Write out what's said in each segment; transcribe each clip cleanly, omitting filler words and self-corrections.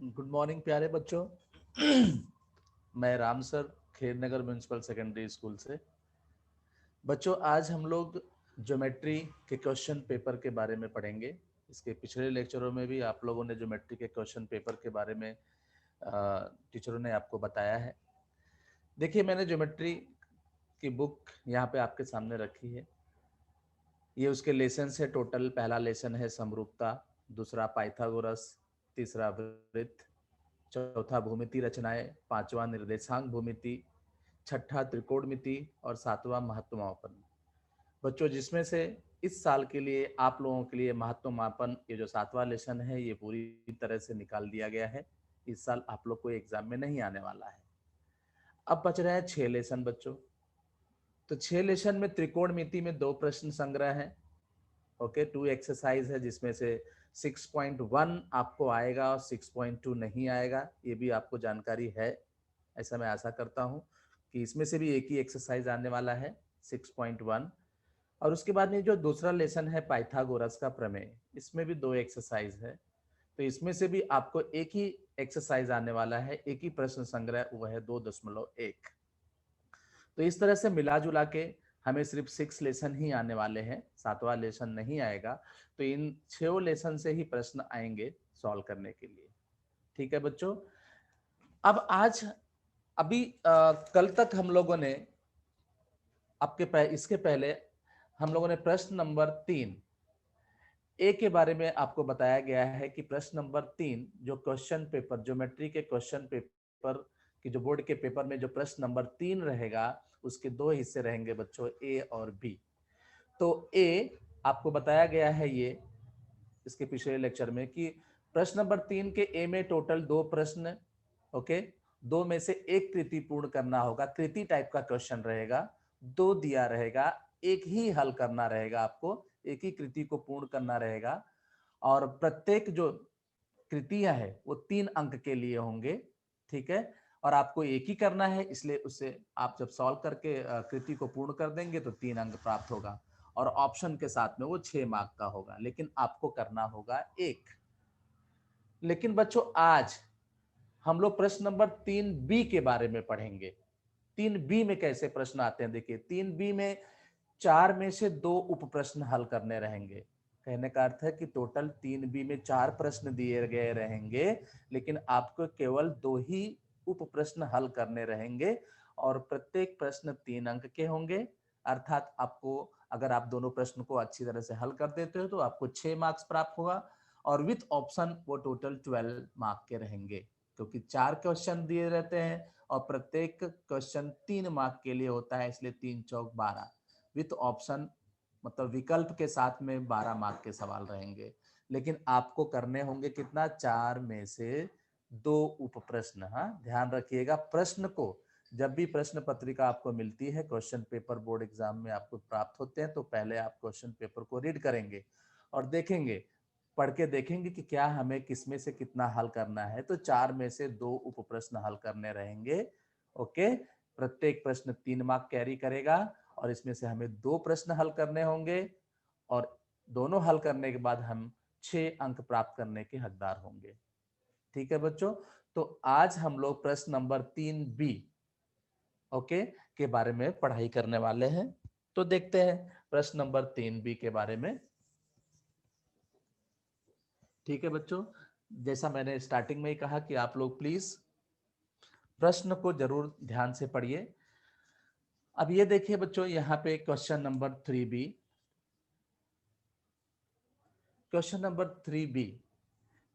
Good morning प्यारे बच्चों। मैं राम सर, खेर नगर म्यूनसिपल सेकेंडरी स्कूल से। बच्चों, आज हम लोग ज्योमेट्री के क्वेश्चन पेपर के बारे में पढ़ेंगे। इसके पिछले लेक्चरों में भी आप लोगों ने ज्योमेट्री के क्वेश्चन पेपर के बारे में टीचरों ने आपको बताया है। देखिए, मैंने ज्योमेट्री की बुक यहाँ पे आपके सामने रखी है। ये उसके लेसन है टोटल। पहला लेसन है समरूपता, दूसरा पाइथागोरस, तीसरा वृत्त, चौथा भूमिति रचनाएं, पांचवा निर्देशांक भूमिति, छठा त्रिकोणमिति और सातवां महत्व मापन। बच्चों, जिसमें से इस साल के लिए आप लोगों के लिए महत्व मापन ये जो सातवां लेसन है ये पूरी तरह से निकाल दिया गया है। इस साल आप लोग को एग्जाम में नहीं आने वाला है। अब बच रहे हैं 6 लेसन बच्चों। तो 6 लेसन में त्रिकोणमिति में 2 प्रश्न संग्रह है। ओके, 2 एक्सरसाइज है जिसमें से 6.1 आपको आएगा और 6.2 नहीं आएगा। ये भी आपको जानकारी है, ऐसा मैं आशा करता हूँ कि इसमें से भी एक ही एक्सरसाइज आने वाला है 6.1। और उसके बाद में जो दूसरा लेसन है पाइथागोरस का प्रमेय, इसमें भी 2 एक्सरसाइज है। तो इसमें से भी आपको एक ही एक्सरसाइज आने वाला है, एक ही प्रश्न संग्रह, वह है 2.1। तो इस तरह से मिला जुला के हमें सिर्फ 6 लेसन ही आने वाले हैं, सातवां लेसन नहीं आएगा। तो इन 6 लेसन से ही प्रश्न आएंगे सॉल्व करने के लिए। ठीक है बच्चों। अब आज अभी कल तक हम लोगों ने इसके पहले हम लोगों ने प्रश्न नंबर 3 ए के बारे में आपको बताया गया है कि प्रश्न नंबर 3 जो क्वेश्चन पेपर ज्योमेट्री के क्वेश्चन पेपर की जो बोर्ड के पेपर में जो प्रश्न नंबर 3 रहेगा उसके 2 हिस्से रहेंगे बच्चों, ए और बी। तो ए आपको बताया गया है ये इसके पिछले लेक्चर में कि प्रश्न नंबर 3 के ए में टोटल 2 प्रश्न, ओके, 2 में से एक कृति पूर्ण करना होगा। कृति टाइप का क्वेश्चन रहेगा, 2 दिया रहेगा, एक ही हल करना रहेगा। आपको एक ही कृति को पूर्ण करना रहेगा और प्रत्येक जो कृतियां है वो 3 अंक के लिए होंगे। ठीक है, और आपको एक ही करना है, इसलिए उससे आप जब सॉल्व करके कृति को पूर्ण कर देंगे तो 3 अंक प्राप्त होगा और ऑप्शन के साथ में वो 6 मार्क का होगा, लेकिन आपको करना होगा एक। लेकिन बच्चों, आज हम लोग प्रश्न नंबर 3 बी के बारे में पढ़ेंगे। 3 बी में कैसे प्रश्न आते हैं, देखिए 3 बी में 4 में से 2 उप प्रश्न हल करने रहेंगे। कहने का अर्थ है कि टोटल 3 बी में 4 प्रश्न दिए गए रहेंगे, लेकिन आपको केवल 2 ही उप प्रश्न हल करने रहेंगे और प्रत्येक प्रश्न 3 अंक के होंगे। अर्थात आपको, अगर आप दोनों प्रश्न को अच्छी तरह से हल कर देते हो तो आपको 6 मार्क्स प्राप्त होगा और विथ ऑप्शन वो टोटल 12 मार्क के रहेंगे, क्योंकि 4 क्वेश्चन दिए रहते हैं और प्रत्येक क्वेश्चन 3 मार्क के लिए होता है, इसलिए 3 चौक 12 विथ ऑप्शन, मतलब विकल्प के साथ में 12 मार्क के सवाल रहेंगे। लेकिन आपको करने होंगे कितना, 4 में से 2 उप प्रश्न। हाँ, ध्यान रखिएगा, प्रश्न को जब भी प्रश्न पत्रिका आपको मिलती है, क्वेश्चन पेपर बोर्ड एग्जाम में आपको प्राप्त होते हैं, तो पहले आप क्वेश्चन पेपर को रीड करेंगे और देखेंगे, पढ़ के देखेंगे कि क्या हमें किसमें से कितना हल करना है। तो 4 में से 2 उप प्रश्न हल करने रहेंगे। ओके, प्रत्येक प्रश्न 3 मार्क कैरी करेगा और इसमें से हमें 2 प्रश्न हल करने होंगे और दोनों हल करने के बाद हम 6 अंक प्राप्त करने के हकदार होंगे। ठीक है बच्चों, तो आज हम लोग प्रश्न नंबर 3 बी, ओके, के बारे में पढ़ाई करने वाले हैं। तो देखते हैं प्रश्न नंबर 3 बी के बारे में। ठीक है बच्चों, जैसा मैंने स्टार्टिंग में ही कहा कि आप लोग प्लीज प्रश्न को जरूर ध्यान से पढ़िए। अब ये देखिए बच्चों, यहाँ पे question number 3 B. Question number 3 B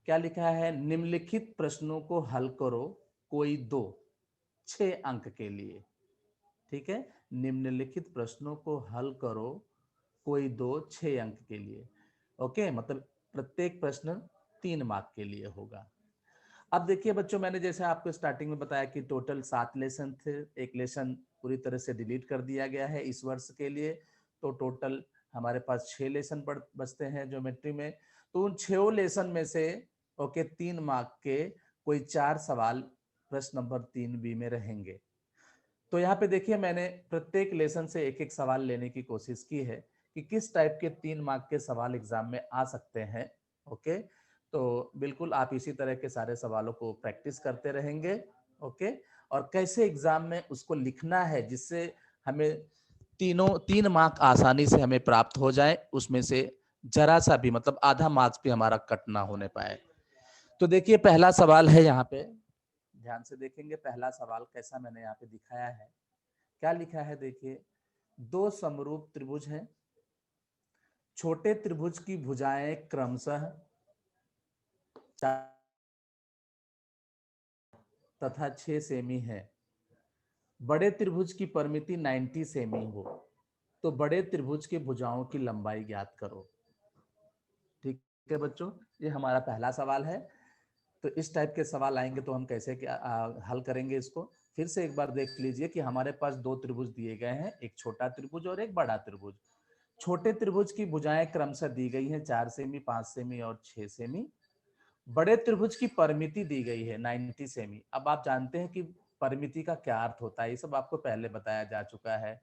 क्या लिखा है, निम्नलिखित प्रश्नों को हल करो, कोई दो, 6 अंक के लिए। ठीक है, निम्नलिखित प्रश्नों को हल करो, कोई दो, 6 अंक के लिए। ओके, मतलब प्रत्येक प्रश्न 3 मार्क के लिए होगा। अब देखिए बच्चों, मैंने जैसे आपको स्टार्टिंग में बताया कि टोटल 7 लेसन थे, एक लेसन पूरी तरह से डिलीट कर दिया गया है इस वर्ष के लिए। तो टोटल हमारे पास 6 लेसन बचते हैं ज्योमेट्री में। तो उन 6 लेसन में से ओके 3 मार्क के कोई 4 सवाल प्रश्न नंबर 3 बी में रहेंगे। तो यहाँ पे देखिए, मैंने प्रत्येक लेसन से एक एक सवाल लेने की कोशिश की है कि किस टाइप के 3 मार्क के सवाल एग्जाम में आ सकते हैं। ओके, तो बिल्कुल आप इसी तरह के सारे सवालों को प्रैक्टिस करते रहेंगे। ओके, और कैसे एग्जाम में उसको लिखना है जिससे हमें 3 मार्क आसानी से हमें प्राप्त हो जाए, उसमें से जरा सा भी मतलब आधा मार्क्स भी हमारा कट ना होने पाए। तो देखिए पहला सवाल है, यहाँ पे ध्यान से देखेंगे। पहला सवाल कैसा मैंने यहाँ पे दिखाया है, क्या लिखा है देखिए। 2 समरूप त्रिभुज हैं, छोटे त्रिभुज की भुजाएं क्रमशः तथा 6 सेमी है, बड़े त्रिभुज की परिमिति 90 सेमी हो, तो बड़े त्रिभुज के भुजाओं की लंबाई ज्ञात करो। ठीक है बच्चों, ये हमारा पहला सवाल है। तो इस टाइप के सवाल आएंगे तो हम कैसे हल करेंगे इसको। फिर से एक बार देख लीजिए कि हमारे पास 2 त्रिभुज दिए गए हैं, एक छोटा त्रिभुज और एक बड़ा त्रिभुज। छोटे त्रिभुज की भुजाएं क्रमशः दी गई हैं 4 सेमी, 5 सेमी और 6 सेमी। बड़े त्रिभुज की परिमिति दी गई है 90 सेमी। अब आप जानते हैं कि परिमिति का क्या अर्थ होता है, ये सब आपको पहले बताया जा चुका है।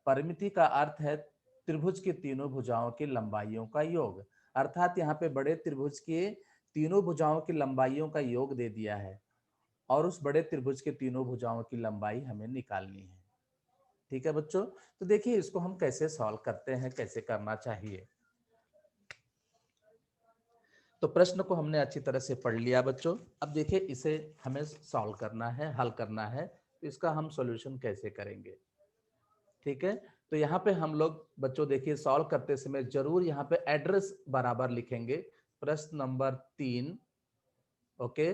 परिमिति का अर्थ है त्रिभुज की तीनों भुजाओं की लंबाइयों का योग, अर्थात यहाँ पे बड़े त्रिभुज के तीनों भुजाओं की लंबाइयों का योग दे दिया है और उस बड़े त्रिभुज के तीनों भुजाओं की लंबाई हमें निकालनी है। ठीक है बच्चों, तो देखिए इसको हम कैसे सॉल्व करते हैं, कैसे करना चाहिए। तो प्रश्न को हमने अच्छी तरह से पढ़ लिया बच्चों। अब देखिए इसे हमें सॉल्व करना है, हल करना है, तो इसका हम सॉल्यूशन कैसे करेंगे। ठीक है, तो यहाँ पे हम लोग बच्चों देखिए सॉल्व करते समय जरूर यहाँ पे एड्रेस बराबर लिखेंगे। प्रश्न नंबर 3 ओके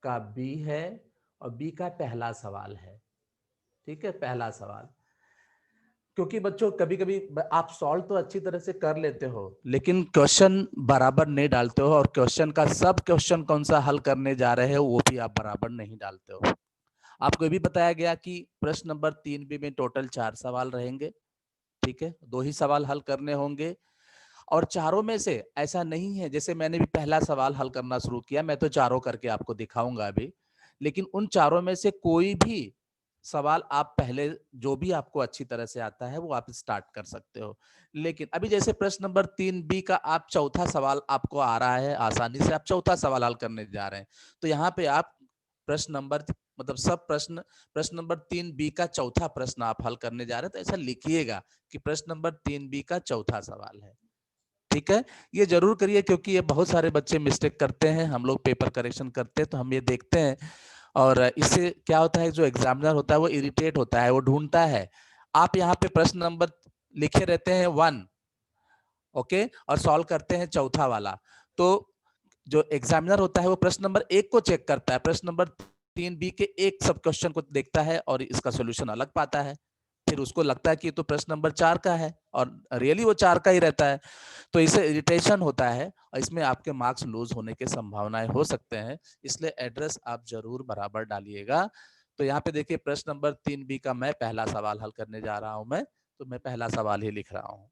का बी है और बी का पहला सवाल है। ठीक है, पहला सवाल। क्योंकि बच्चों कभी कभी आप सॉल्व तो अच्छी तरह से कर लेते हो लेकिन क्वेश्चन बराबर नहीं डालते हो, और क्वेश्चन का सब क्वेश्चन कौन सा हल करने जा रहे हो वो भी आप बराबर नहीं डालते हो। आपको ये भी बताया गया कि प्रश्न नंबर 3 बी में टोटल 4 सवाल रहेंगे। ठीक है, 2 ही सवाल हल करने होंगे, और चारों में से ऐसा नहीं है जैसे मैंने भी पहला सवाल हल करना शुरू किया, मैं तो चारों करके आपको दिखाऊंगा अभी, लेकिन उन चारों में से कोई भी सवाल आप पहले जो भी आपको अच्छी तरह से आता है वो आप स्टार्ट कर सकते हो। लेकिन अभी जैसे प्रश्न नंबर 3 बी का आप चौथा सवाल आपको आ रहा है, आसानी से आप चौथा सवाल हल करने जा रहे हैं, तो यहाँ पे आप प्रश्न नंबर मतलब सब प्रश्न नंबर 3 बी का चौथा प्रश्न आप हल करने जा रहे हैं, तो ऐसा लिखिएगा कि प्रश्न नंबर 3 बी का चौथा सवाल है। ठीक है, ये जरूर करिए क्योंकि ये बहुत सारे बच्चे मिस्टेक करते हैं, हम लोग पेपर करेक्शन करते हैं तो हम ये देखते हैं, और इससे क्या होता है जो एग्जामिनर होता है वो इरिटेट होता है, वो ढूंढता है। आप यहाँ पे प्रश्न नंबर लिखे रहते हैं 1 ओके और सॉल्व करते हैं चौथा वाला, तो जो एग्जामिनर होता है वो प्रश्न नंबर 1 को चेक करता है, प्रश्न नंबर 3 बी के एक सब क्वेश्चन को देखता है और इसका सोल्यूशन अलग पाता है। फिर उसको लगता है कि तो प्रश्न नंबर 4 का है और रियली वो 4 का ही रहता है, तो इससे इरिटेशन होता है और इसमें आपके मार्क्स लूज होने की संभावनाएं हो सकते हैं। इसलिए एड्रेस आप जरूर बराबर डालिएगा। तो यहाँ पे देखिए प्रश्न नंबर 3 बी का मैं पहला सवाल हल करने जा रहा हूं, मैं तो मैं पहला सवाल ही लिख रहा हूं।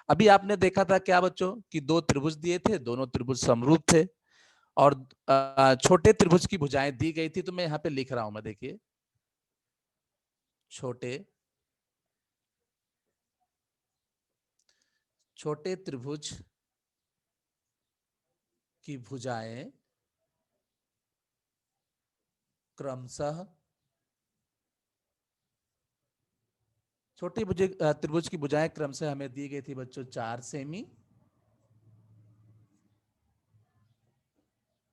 अभी आपने देखा था क्या बच्चों कि 2 त्रिभुज दिए थे, दोनों त्रिभुज समरूप थे और छोटे त्रिभुज की भुजाएं दी गई थी, तो मैं यहाँ पे लिख रहा हूं, मैं देखिए छोटे त्रिभुज की भुजाएं क्रमशः छोटी त्रिभुज की भुजाएं क्रमशः हमें दी गई थी बच्चों 4 सेमी,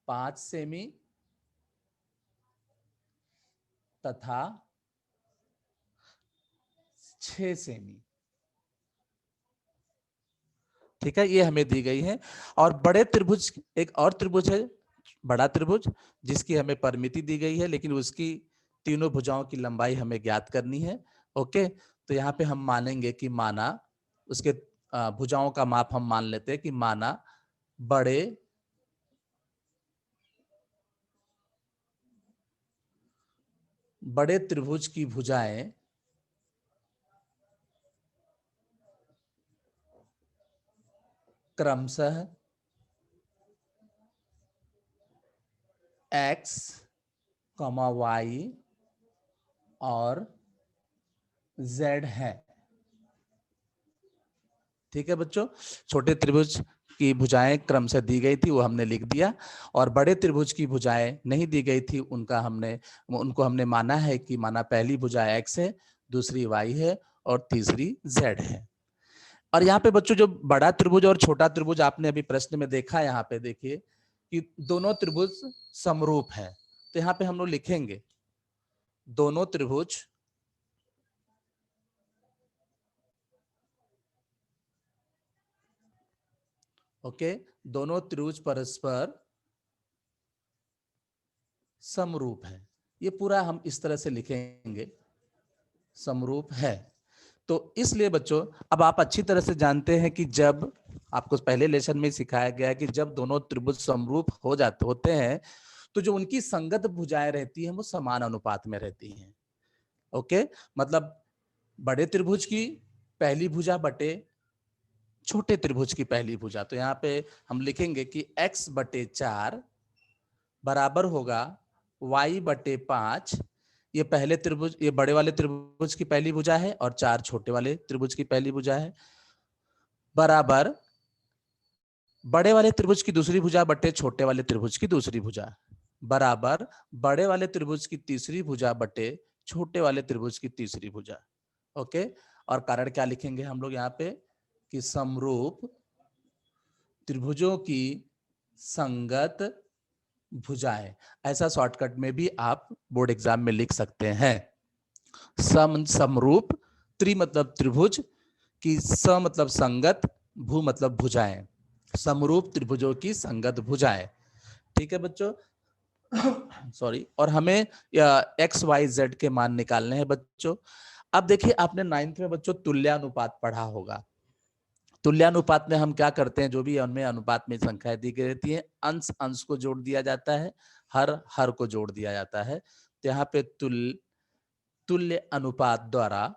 5 सेमी तथा 6 सेमी। ठीक है, ये हमें दी गई है। और बड़े त्रिभुज, एक और त्रिभुज है बड़ा त्रिभुज जिसकी हमें परिमिति दी गई है, लेकिन उसकी तीनों भुजाओं की लंबाई हमें ज्ञात करनी है। ओके, तो यहाँ पे हम मानेंगे कि माना उसके भुजाओं का माप हम मान लेते हैं कि माना बड़े त्रिभुज की भुजाएं क्रमशः x, y और z है। ठीक है बच्चों, छोटे त्रिभुज की भुजाएं क्रम से दी गई थी वो हमने लिख दिया, और बड़े त्रिभुज की भुजाएं नहीं दी गई थी उनको हमने माना है कि माना पहली भुजा x है, दूसरी y है और तीसरी z है। और यहाँ पे बच्चों जो बड़ा त्रिभुज और छोटा त्रिभुज आपने अभी प्रश्न में देखा, यहाँ पे देखिए कि दोनों त्रिभुज समरूप है, तो यहाँ पे हम लोग लिखेंगे दोनों त्रिभुज ओके, दोनों त्रिभुज परस्पर समरूप है। ये पूरा हम इस तरह से लिखेंगे, समरूप है। तो इसलिए बच्चों अब आप अच्छी तरह से जानते हैं कि जब आपको पहले लेसन में सिखाया गया है कि जब दोनों त्रिभुज समरूप होते हैं तो जो उनकी संगत भुजाएं रहती हैं वो समान अनुपात में रहती हैं। ओके, मतलब बड़े त्रिभुज की पहली भुजा बटे छोटे त्रिभुज की पहली भुजा, तो यहाँ पे हम लिखेंगे कि x बटे 4 बराबर होगा y बटे 5। ये पहले त्रिभुज, ये बड़े वाले त्रिभुज की पहली भुजा है और 4 छोटे वाले त्रिभुज की पहली भुजा है, बराबर बड़े वाले त्रिभुज की दूसरी भुजा बटे छोटे वाले त्रिभुज की दूसरी भुजा, बराबर बड़े वाले त्रिभुज की तीसरी भुजा बटे छोटे वाले त्रिभुज की तीसरी भुजा। ओके, और कारण क्या लिखेंगे हम लोग यहाँ पे कि समरूप त्रिभुजों की संगत भुजाएं, ऐसा शॉर्टकट में भी आप बोर्ड एग्जाम में लिख सकते हैं। समरूप, त्रि मतलब त्रिभुज की, स मतलब संगत, भू मतलब भुजाएं, समरूप त्रिभुजों की संगत भुजाएं। ठीक है बच्चों, सॉरी, और हमें एक्स वाई जेड के मान निकालने हैं बच्चों। अब देखिए आपने 9th में बच्चों तुल्यानुपात पढ़ा होगा। तुल्यानुपात में हम क्या करते हैं, जो भी उनमें अनुपात में संख्याएं दी गई रहती है, अंश अंश को जोड़ दिया जाता है, हर हर को जोड़ दिया जाता है। तो यहाँ पे तुल्य अनुपात द्वारा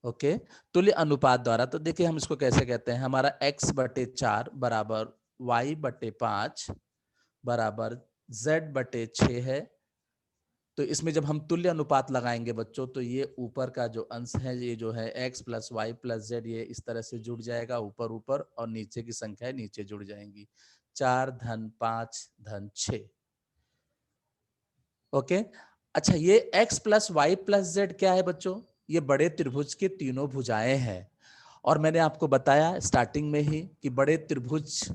ओके, तुल्य अनुपात द्वारा, तो देखिए हम इसको कैसे कहते हैं, हमारा x बटे 4 बराबर y बटे 5 बराबर z बटे 6 है। तो इसमें जब हम तुल्य अनुपात लगाएंगे बच्चों, तो ये ऊपर का जो अंश है, ये जो है x plus Y plus Z, ये इस तरह से जुड़ जाएगा ऊपर ऊपर, और नीचे की संख्या नीचे जुड़ जाएंगी, 4 धन 5 धन 6। ओके, अच्छा ये x plus Y plus Z क्या है बच्चों, ये बड़े त्रिभुज के तीनों भुजाएं हैं। और मैंने आपको बताया स्टार्टिंग में ही कि बड़े त्रिभुज,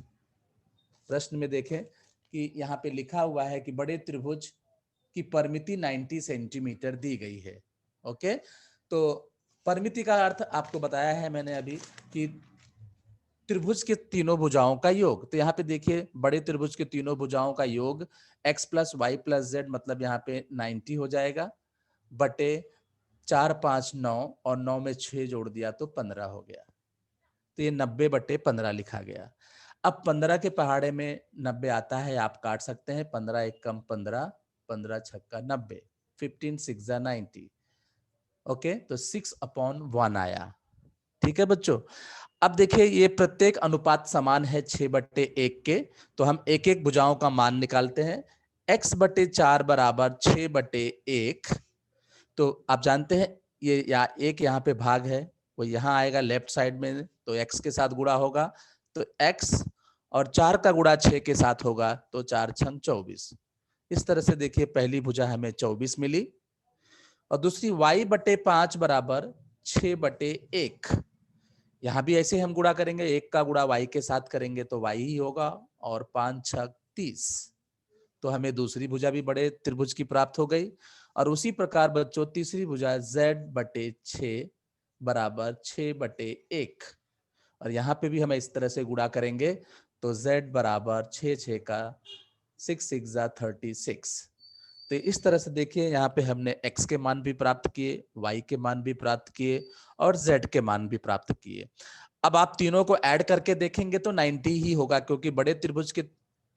प्रश्न में देखें कि यहाँ पे लिखा हुआ है कि बड़े त्रिभुज की परिमिति 90 सेंटीमीटर दी गई है। ओके, तो परिमिति का अर्थ आपको बताया है मैंने अभी कि त्रिभुज के तीनों भुजाओं का योग। तो यहाँ पे देखिए बड़े त्रिभुज के तीनों भुजाओं का योग x plus Y plus Z, मतलब यहाँ पे 90 हो जाएगा, बटे 4 5 9, और 9 में 6 जोड़ दिया तो 15 हो गया। तो ये 90 बटे 15 लिखा गया। अब 15 के पहाड़े में 90 आता है, आप काट सकते हैं, 15 एक कम 15, 15 छक्का 90, 15 6 जा 90। ओके, तो 6/1 आया। ठीक है बच्चों, अब देखिए ये प्रत्येक अनुपात समान है 6/1 के, तो हम एक एक भुजाओं का मान निकालते हैं। x बटे 4 बराबर 6/1, तो आप जानते हैं ये एक यहाँ पे भाग है, वो यहाँ आएगा लेफ्ट साइड में, तो x के साथ गुणा होगा, तो x और 4 का गुणा 6 के साथ होगा, तो 4 छंग 24। इस तरह से देखिए पहली भुजा हमें 24 मिली, और दूसरी y बटे 5 बराबर 6/1। यहाँ भी ऐसे हम गुणा करेंगे, 1 का गुणा y के साथ करेंगे तो y ही होगा, और 5 छक 30, तो हमें दूसरी भुजा भी बड़े त्रिभुज की प्राप्त हो गई। और उसी प्रकार बच्चों तीसरी भुजा z बटे 6 बराबर 6/1, और यहाँ पे भी हम इस तरह से गुणा करेंगे, तो z बराबर 6 6 का 6 6 जा 36। तो इस तरह से देखिए यहाँ पे हमने x के मान भी प्राप्त किए, y के मान भी प्राप्त किए, और z के मान भी प्राप्त किए। अब आप तीनों को ऐड करके देखेंगे तो 90 ही होगा, क्योंकि बड़े त्रिभुज के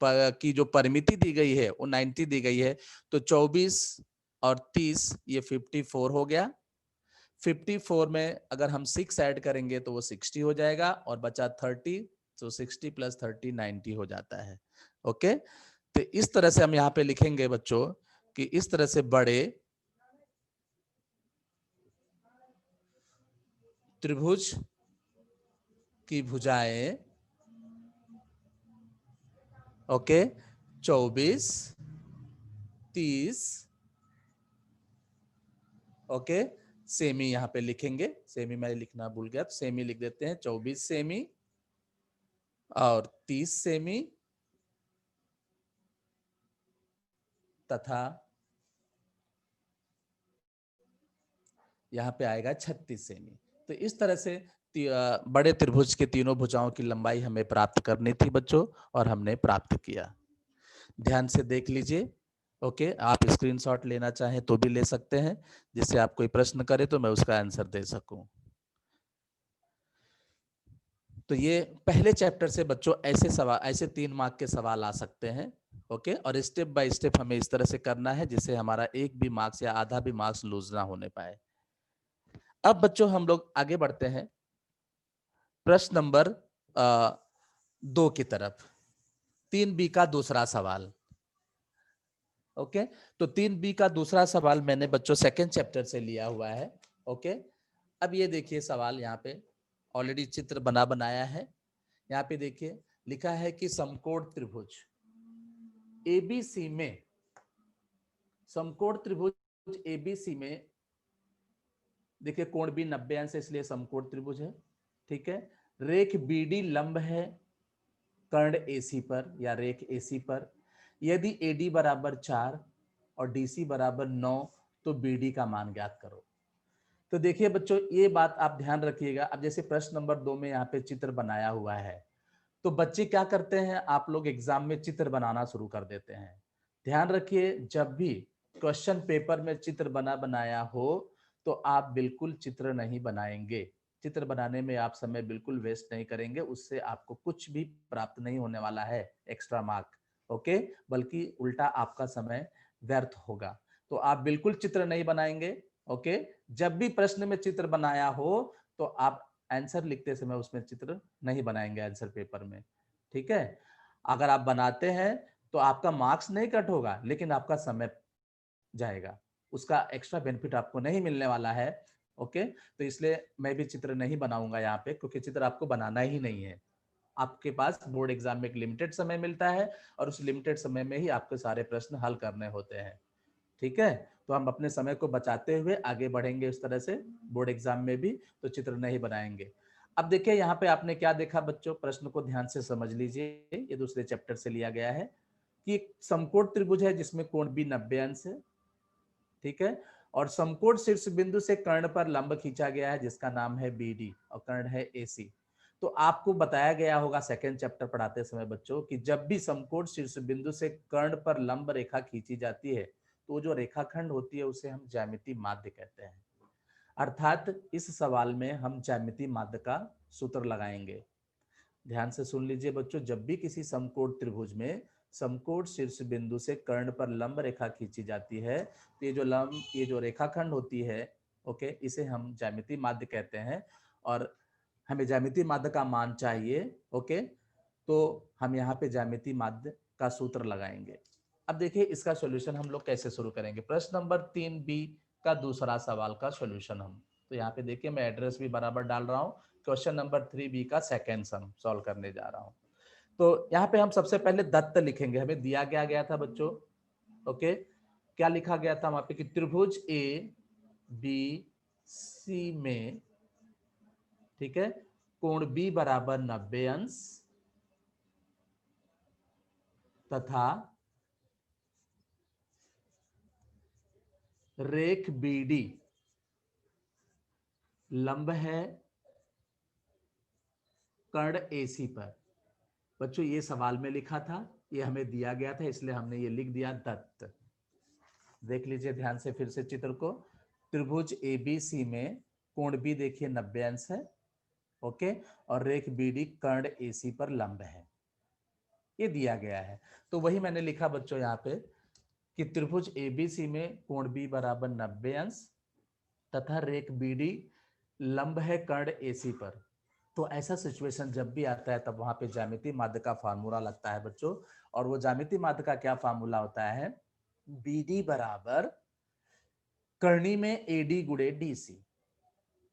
की जो परिमिति दी गई है वो 90 दी गई है। तो 24 और 30 ये 54 हो गया। 54 में अगर हम 6 ऐड करेंगे तो वो 60 हो जाएगा, और बचा 30, तो 60 प्लस 30 90 हो जाता है। ओके, तो इस तरह से हम यहाँ पे लिखेंगे बच्चों कि इस तरह से बड़े त्रिभुज की भुजाएं, ओके, 24, 30, ओके, सेमी यहां पे लिखेंगे, सेमी मैं लिखना भूल गया, तो सेमी लिख देते हैं, 24 सेमी और 30 सेमी तथा यहाँ पे आएगा 36 सेमी। तो इस तरह से बड़े त्रिभुज के तीनों भुजाओं की लंबाई हमें प्राप्त करनी थी बच्चों, और हमने प्राप्त किया। ध्यान से देख लीजिए, ओके। आप स्क्रीनशॉट लेना चाहें तो भी ले सकते हैं, जिससे आप कोई प्रश्न करे तो मैं उसका आंसर दे सकूं। तो ये पहले चैप्टर से बच्चों ऐसे सवाल, ऐसे 3 मार्क के सवाल आ सकते हैं, ओके। और स्टेप बाय स्टेप हमें इस तरह से करना है जिससे हमारा एक भी मार्क्स या आधा भी मार्क्स लूज ना होने पाए। अब बच्चों हम लोग आगे बढ़ते हैं प्रश्न नंबर 2 की तरफ। 3B का दूसरा सवाल, ओके। तो 3B का दूसरा सवाल मैंने बच्चों सेकंड चैप्टर से लिया हुआ है, ओके। अब ये देखिए सवाल, यहाँ पे ऑलरेडी चित्र बनाया है। यहाँ पे देखिए लिखा है कि समकोण त्रिभुज एबीसी में, समकोण त्रिभुज एबीसी में देखिए कोण भी 90 अंश है, इसलिए समकोण त्रिभुज है, ठीक है। रेख बीडी लंब है कर्ण एसी पर या रेख एसी पर। यदि एडी बराबर 4 और डीसी बराबर 9 तो बीडी का मान ज्ञात करो। तो देखिए बच्चों ये बात आप ध्यान रखिएगा। अब जैसे प्रश्न नंबर 2 में यहाँ पे चित्र बनाया हुआ है, तो बच्चे क्या करते हैं, आप लोग एग्जाम में चित्र बनाना शुरू कर देते हैं। ध्यान रखिए, जब भी क्वेश्चन पेपर में चित्र बनाया हो तो आप बिल्कुल चित्र नहीं बनाएंगे। चित्र बनाने में आप समय बिल्कुल वेस्ट नहीं करेंगे, उससे आपको कुछ भी प्राप्त नहीं होने वाला है एक्स्ट्रा मार्क, ओके, बल्कि उल्टा आपका समय व्यर्थ होगा। तो आप बिल्कुल चित्र नहीं बनाएंगे, ओके। जब भी प्रश्न में चित्र बनाया हो तो आप आंसर लिखते समय उसमें चित्र नहीं बनाएंगे आंसर पेपर में, ठीक है। अगर आप बनाते हैं तो आपका मार्क्स नहीं कट होगा, लेकिन आपका समय जाएगा, उसका एक्स्ट्रा बेनिफिट आपको नहीं मिलने वाला है, ओके। तो इसलिए मैं भी चित्र नहीं बनाऊंगा यहाँ पे, क्योंकि चित्र आपको बनाना ही नहीं है। आपके पास बोर्ड एग्जाम में एक लिमिटेड समय मिलता है और उस लिमिटेड समय में ही आपके सारे प्रश्न हल करने होते हैं, ठीक है। तो हम अपने समय को बचाते हुए आगे बढ़ेंगे इस तरह से बोर्ड एग्जाम में भी, तो चित्र नहीं बनाएंगे। अब देखिए यहाँ पे आपने क्या देखा बच्चों, प्रश्न को ध्यान से समझ लीजिए, ये दूसरे चैप्टर से लिया गया है कि एक समकोण त्रिभुज है जिसमें कोण भी 90 अंश है, ठीक है। और समकोण शीर्ष बिंदु से कर्ण पर लंब खींचा गया है जिसका नाम है बीडी और कर्ण है एसी। तो आपको बताया गया होगा सेकंड चैप्टर पढ़ाते समय बच्चों कि जब भी समकोण शीर्ष बिंदु से कर्ण पर लंब रेखा खींची जाती है तो जो रेखाखंड होती है उसे हम ज्यामिति माध्य कहते हैं। अर्थात इस सवाल में हम ज्यामिति माध्य का सूत्र लगाएंगे। ध्यान से सुन लीजिए बच्चों, जब भी किसी समकोण त्रिभुज में समकोण शीर्ष बिंदु से कर्ण पर लंब रेखा खींची जाती है तो ये जो रेखाखंड होती है, ओके, इसे हम ज्यामिति माध्य कहते हैं। और हमें ज्यामिति माध्य का मान चाहिए, ओके, तो हम यहाँ पे ज्यामिति माध्य का सूत्र लगाएंगे। अब देखिए इसका सॉल्यूशन हम लोग कैसे शुरू करेंगे। प्रश्न नंबर 3B का दूसरा सवाल का सॉल्यूशन हम, तो यहाँ पे देखिए मैं एड्रेस भी बराबर डाल रहा हूँ। क्वेश्चन नंबर 3B का सेकेंड सम सॉल्व करने जा रहा हूँ। तो यहाँ पे हम सबसे पहले दत्त लिखेंगे, हमें दिया गया था बच्चों, ओके। क्या लिखा गया था वहां पे कि त्रिभुज ए बी सी में, ठीक है, कोण बी बराबर 90 अंश तथा रेख बीडी लंब है कर्ण एसी पर। बच्चों ये सवाल में लिखा था, ये हमें दिया गया था, इसलिए हमने ये लिख दिया दत्त। देख लीजिए ध्यान से फिर से चित्र को। त्रिभुज एबीसी में कोण बी देखिए 90 अंश है, ओके, और रेख बीडी कर्ण एसी पर लंब है, ये दिया गया है। तो वही मैंने लिखा बच्चों यहाँ पे कि त्रिभुज एबीसी में कोण बी बराबर 90 अंश तथा रेख बीडी लंब है कर्ण एसी पर। तो ऐसा सिचुएशन जब भी आता है तब वहां पे ज्यामिति माध्य का फार्मूला लगता है बच्चों। और वो ज्यामिति माध्य का क्या फार्मूला होता है, बीडी बराबर करनी में एडी गुणे डीसी।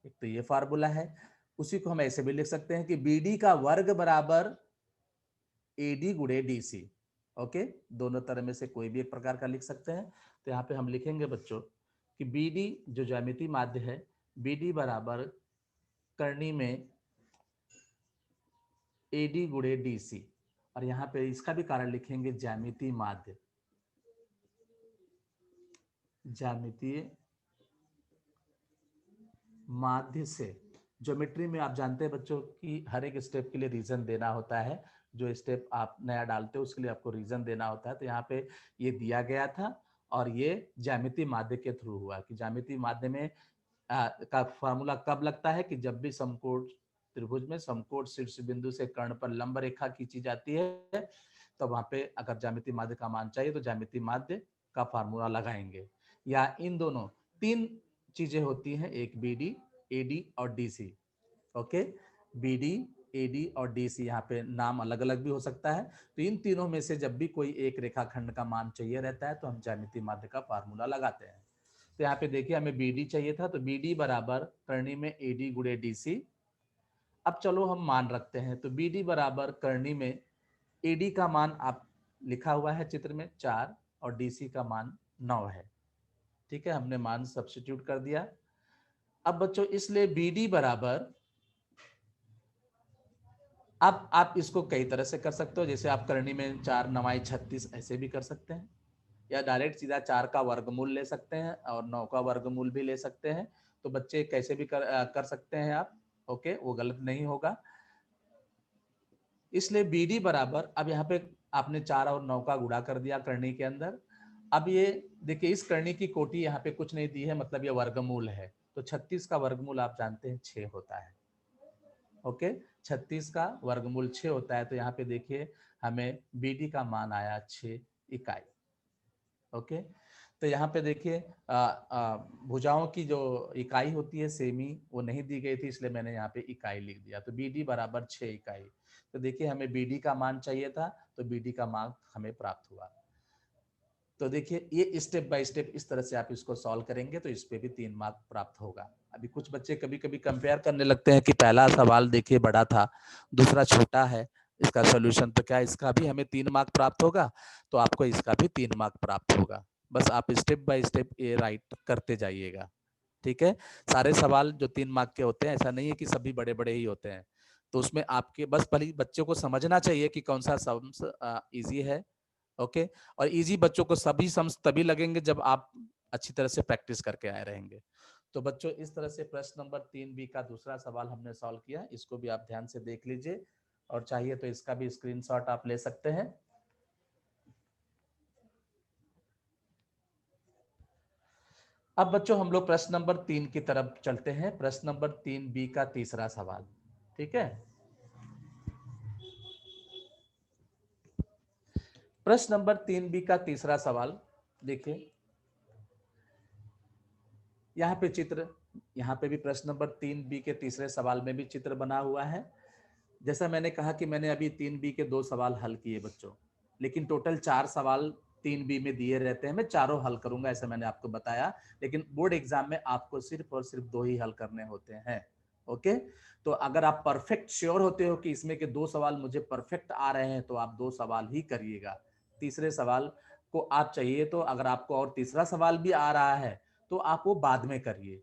एक तो ये फार्मूला है, उसी को हम ऐसे भी लिख सकते हैं कि BD का वर्ग बराबर AD गुणे DC। ओके, दोनों तरह में से कोई भी एक प्रकार का लिख सकते हैं। तो यहाँ पे हम लिखेंगे बच्चों कि BD जो ज्यामितीय माध्य है, BD बराबर करनी में AD गुणे DC, और यहाँ पे इसका भी कारण लिखेंगे ज्यामितीय माध्य, ज्यामितीय माध्य से। ज्योमेट्री में आप जानते हैं बच्चों कि हर एक स्टेप के लिए रीजन देना होता है, जो स्टेप आप नया डालते हो उसके लिए आपको रीजन देना होता है। तो यहाँ पे ये दिया गया था, और ये ज्यामितीय माध्य के थ्रू हुआ कि ज्यामितीय माध्य में का फॉर्मूला कब लगता है कि जब भी समकोण त्रिभुज में समकोण शीर्ष बिंदु से कर्ण पर लंब रेखा खींची जाती है, तो वहां पे अगर ज्यामितीय माध्य का मान चाहिए तो ज्यामितीय माध्य का फार्मूला लगाएंगे। या इन दोनों तीन चीजें होती हैं, एक BD, AD और DC। ओके, BD, AD और DC, यहाँ पे नाम अलग अलग भी हो सकता है। तो इन तीनों में से जब भी कोई एक रेखाखंड का मान चाहिए रहता है तो हम ज्यामितीय माध्य का फार्मूला लगाते हैं। तो यहाँ पे देखिए हमें BD चाहिए था, तो BD बराबर करनी में AD गुणे DC। अब चलो हम मान रखते हैं, तो BD बराबर करनी में AD का मान आप लिखा हुआ है चित्र में 4 और DC का मान 9 है। ठीक है, हमने मान सब्स्टिट्यूट कर दिया। अब बच्चों इसलिए BD बराबर, अब आप इसको कई तरह से कर सकते हो, जैसे आप करनी में 4 9 36 ऐसे भी कर सकते हैं, या डायरेक्ट सीधा 4 का वर्गमूल ले सकते हैं और 9 का वर्गमूल भी ले सकते हैं। तो बच्चे कैसे भी कर सकते हैं आप। ओके, वो गलत नहीं होगा। इसलिए BD बराबर, अब यहाँ पे आपने 4 और 9 का गुणा कर दिया करनी के अंदर। अब ये देखिए इस करनी की कोटि यहाँ पे कुछ नहीं दी है, मतलब ये वर्गमूल है। तो 36 का वर्गमूल आप जानते हैं 6 होता है। ओके, 36 का वर्गमूल 6 होता है। तो यहाँ पे देखिए हमें BD का मान आया 6 इकाई। ओके, तो यहाँ पे देखिए भुजाओं की जो इकाई होती है सेमी, वो नहीं दी गई थी, इसलिए मैंने यहाँ पे इकाई लिख दिया। तो BD बराबर 6 इकाई। तो देखिए हमें BD का मान चाहिए था, तो BD का मान हमें प्राप्त हुआ। तो देखिए ये स्टेप बाय स्टेप इस तरह से आप इसको सॉल्व करेंगे तो इस पे भी 3 मार्क प्राप्त होगा। अभी कुछ बच्चे कभी कभी कंपेयर करने लगते हैं कि पहला सवाल देखिए बड़ा था, दूसरा छोटा है, इसका सोल्यूशन तो क्या इसका भी हमें 3 मार्क प्राप्त होगा, तो आपको इसका भी 3 मार्क प्राप्त होगा। बस आप स्टेप बाय स्टेप ये राइट करते जाइएगा। ठीक है, सारे सवाल जो 3 मार्क के होते हैं, ऐसा नहीं है कि सभी बड़े बड़े ही होते हैं। तो उसमें आपके बस पहले बच्चे को समझना चाहिए कि कौन सा सम्स इजी है। ओके, और इजी बच्चों को सभी सम्स तभी लगेंगे जब आप अच्छी तरह से प्रैक्टिस करके आए रहेंगे। तो बच्चों इस तरह से प्रश्न नंबर 3B का दूसरा सवाल हमने सॉल्व किया, इसको भी आप ध्यान से देख लीजिए, और चाहिए तो इसका भी स्क्रीनशॉट आप ले सकते हैं। अब बच्चों हम लोग प्रश्न नंबर 3 की तरफ चलते हैं। प्रश्न नंबर 3B का तीसरा सवाल। ठीक है, प्रश्न नंबर 3B का तीसरा सवाल देखिए, यहाँ पे चित्र, यहाँ पे भी प्रश्न नंबर 3B के तीसरे सवाल में भी चित्र बना हुआ है। जैसा मैंने कहा कि मैंने अभी 3B के 2 सवाल हल किए बच्चों, लेकिन टोटल 4 सवाल 3B में दिए रहते हैं। मैं चारों हल करूंगा ऐसा मैंने आपको बताया, लेकिन बोर्ड एग्जाम में आपको सिर्फ और सिर्फ 2 ही हल करने होते हैं। ओके, तो अगर आप परफेक्ट श्योर होते हो कि इसमें के 2 सवाल मुझे परफेक्ट आ रहे हैं तो आप 2 सवाल ही करिएगा। तीसरे सवाल को आप चाहिए तो अगर आपको और तीसरा सवाल भी आ रहा है तो आप वो बाद में करिए।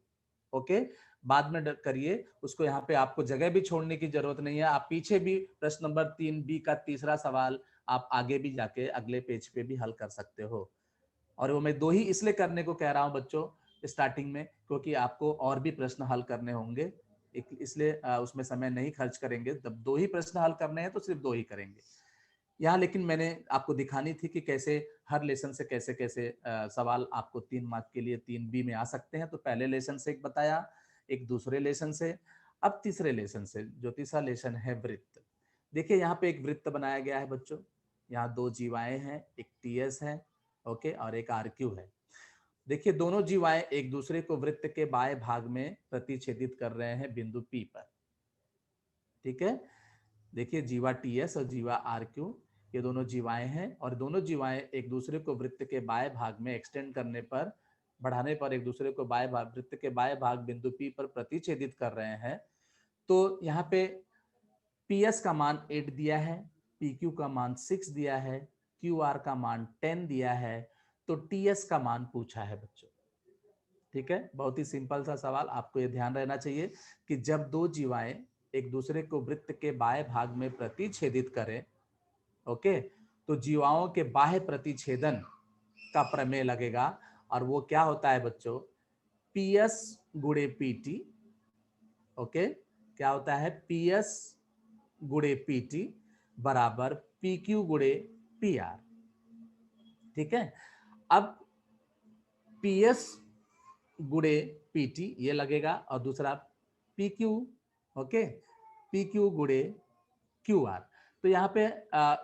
ओके, बाद में करिए उसको, यहाँ पे आपको जगह भी छोड़ने की जरूरत नहीं है। आप पीछे भी प्रश्न नंबर 3B का तीसरा सवाल आप आगे भी जाके अगले पेज पे भी हल कर सकते हो। और वो मैं 2 ही इसलिए करने को कह रहा हूँ बच्चों स्टार्टिंग में, क्योंकि आपको और भी प्रश्न हल करने होंगे, इसलिए उसमें समय नहीं खर्च करेंगे। जब 2 ही प्रश्न हल करने हैं तो सिर्फ 2 ही करेंगे यहाँ। लेकिन मैंने आपको दिखानी थी कि कैसे हर लेसन से कैसे कैसे सवाल आपको 3 मार्क के लिए 3B में आ सकते हैं। तो पहले लेसन से एक बताया, एक दूसरे लेसन से, अब तीसरे लेसन से, जो तीसरा लेसन है वृत्त। देखिए यहाँ पे एक वृत्त बनाया गया है बच्चों, यहाँ 2 जीवाएं हैं, एक TS है, ओके, और एक RQ है। देखिए दोनों जीवाएं एक दूसरे को वृत्त के बाएं भाग में प्रतिच्छेदित कर रहे हैं बिंदु P पर। ठीक है, देखिए जीवा TS और जीवा RQ, ये दोनों जीवाएं हैं, और दोनों जीवाएं एक दूसरे को वृत्त के बाएं भाग में एक्सटेंड करने पर बढ़ाने पर एक दूसरे को बाएं भाग वृत्त के बाएं भाग बिंदु P पर प्रतिच्छेदित कर रहे हैं, तो यहाँ पे PS का मान 8 दिया है, PQ का मान 6 दिया है, QR का मान 10 दिया है, तो TS का मान पूछा है बच्चों। ठीक है, बहुत ही सिंपल सा सवाल। आपको ये ध्यान रहना चाहिए कि जब दो जीवाएं एक दूसरे को वृत्त के बाएं भाग में प्रतिच्छेदित करें, ओके, तो जीवाओं के बाह्य प्रतिच्छेदन का प्रमेय लगेगा, और वो क्या होता है बच्चों, PS गुणे PT। ओके, क्या होता है, PS गुणे PT बराबर PQ गुणे PR। ठीक है, अब PS गुणे PT ये लगेगा, और दूसरा PQ, ओके, PQ गुणे QR। तो यहाँ पे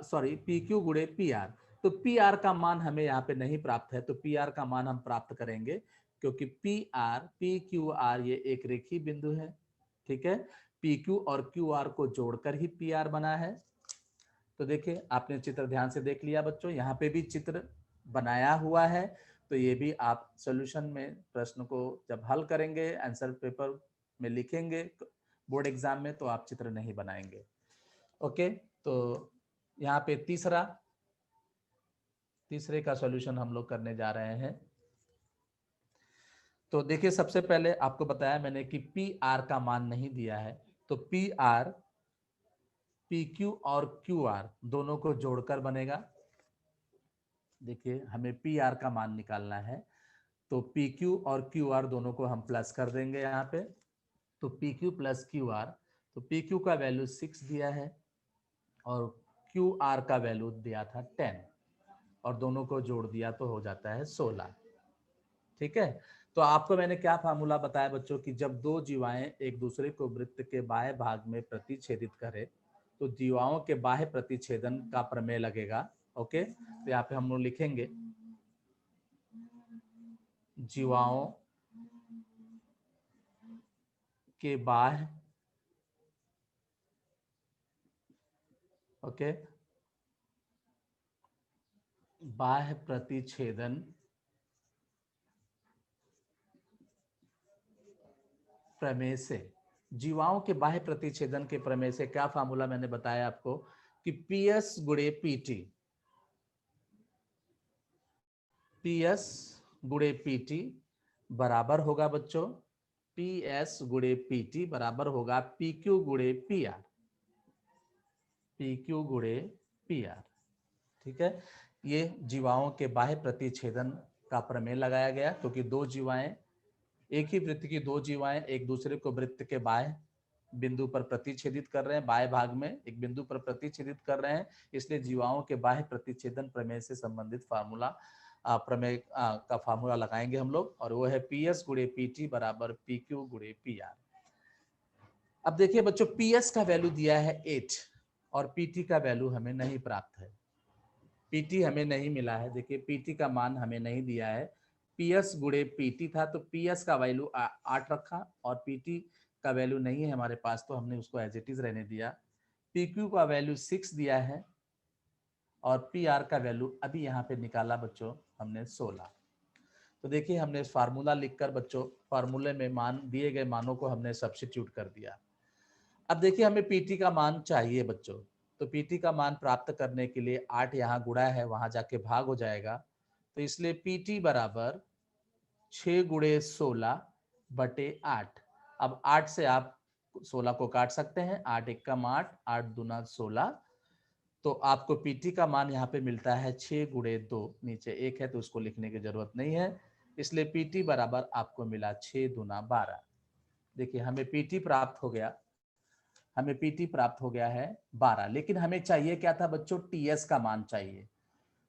सॉरी, PQ गुणे PR। तो PR का मान हमें यहाँ पे नहीं प्राप्त है, तो PR का मान हम प्राप्त करेंगे, क्योंकि PR PQR ये एक रेखीय बिंदु है। ठीक है, PQ और QR को जोड़कर ही PR बना है। तो देखिए, आपने चित्र ध्यान से देख लिया बच्चों, यहाँ पे भी चित्र बनाया हुआ है, तो ये भी आप सॉल्यूशन में प्रश्न को जब हल करेंगे, आंसर पेपर में लिखेंगे बोर्ड एग्जाम में, तो आप चित्र नहीं बनाएंगे। ओके, तो यहाँ पे तीसरे का सॉल्यूशन हम लोग करने जा रहे हैं। तो देखिए, सबसे पहले आपको बताया मैंने कि PR का मान नहीं दिया है, तो PR PQ और QR दोनों को जोड़कर बनेगा। देखिए, हमें PR का मान निकालना है, तो PQ और QR दोनों को हम प्लस कर देंगे यहाँ पे, तो PQ प्लस QR, तो PQ का वैल्यू 6 दिया है और QR का वैल्यू दिया था 10, और दोनों को जोड़ दिया तो हो जाता है 16। ठीक है, तो आपको मैंने क्या फार्मूला बताया बच्चों कि जब दो जीवाएं एक दूसरे को वृत्त के बाएं भाग में प्रतिच्छेदित करें, तो जीवाओं के बाह्य प्रतिच्छेदन का प्रमेय लगेगा। ओके, तो यहाँ पे हम लोग लिखेंगे जीवाओं के बाह्य, ओके, बाह्य प्रतिच्छेदन प्रमेय से, जीवाओं के बाह्य प्रतिच्छेदन के प्रमेय से क्या फार्मूला मैंने बताया आपको कि PS गुणे PT, PS गुणे PT बराबर होगा बच्चों, PS गुणे PT बराबर होगा PQ गुणे PR, PQ गुणे PR। ठीक है, ये जीवाओं के बाह्य प्रतिच्छेदन का प्रमेय लगाया गया, क्योंकि दो जीवाएं, एक ही वृत्त की दो जीवाएं एक दूसरे को वृत्त के बाह्य बिंदु पर प्रतिच्छेदित कर रहे हैं, बाएं भाग में एक बिंदु पर प्रतिच्छेदित कर रहे हैं, इसलिए जीवाओं के बाह्य प्रतिच्छेदन प्रमेय से संबंधित फार्मूला प्रमेय का फार्मूला लगाएंगे हम लोग, और वो है PS गुणे PT बराबर PQ गुणे PR। अब देखिए बच्चों, PS का वैल्यू दिया है 8 और PT का वैल्यू हमें नहीं प्राप्त है, PT हमें नहीं मिला है। देखिए, PT का मान हमें नहीं दिया है, PS गुणे PT था, तो PS का वैल्यू 8 रखा, और PT का वैल्यू नहीं है हमारे पास, तो हमने उसको एज इट इज रहने दिया। PQ का वैल्यू 6 दिया है, और PR का वैल्यू अभी यहाँ पे निकाला बच्चों हमने 16। तो देखिए, हमने फार्मूला लिखकर बच्चों, फार्मूले में मान दिए गए मानों को हमने सब्स्टिट्यूट कर दिया। अब देखिए, हमें PT का मान चाहिए बच्चों, तो PT का मान प्राप्त करने के लिए 8 यहाँ गुणा है, वहां जाके भाग हो जाएगा, तो इसलिए PT बराबर 6 गुणे 16 बटे 8। अब 8 से आप 16 को काट सकते हैं, 8 एक कम 8, 8 दूना 16, तो आपको PT का मान यहाँ पे मिलता है 6 गुणे 2, नीचे 1 है तो उसको लिखने की जरूरत नहीं है, इसलिए PT बराबर आपको मिला 6 दूना 12। देखिए, हमें PT प्राप्त हो गया, हमें PT प्राप्त हो गया है 12, लेकिन हमें चाहिए क्या था बच्चों, TS का मान चाहिए,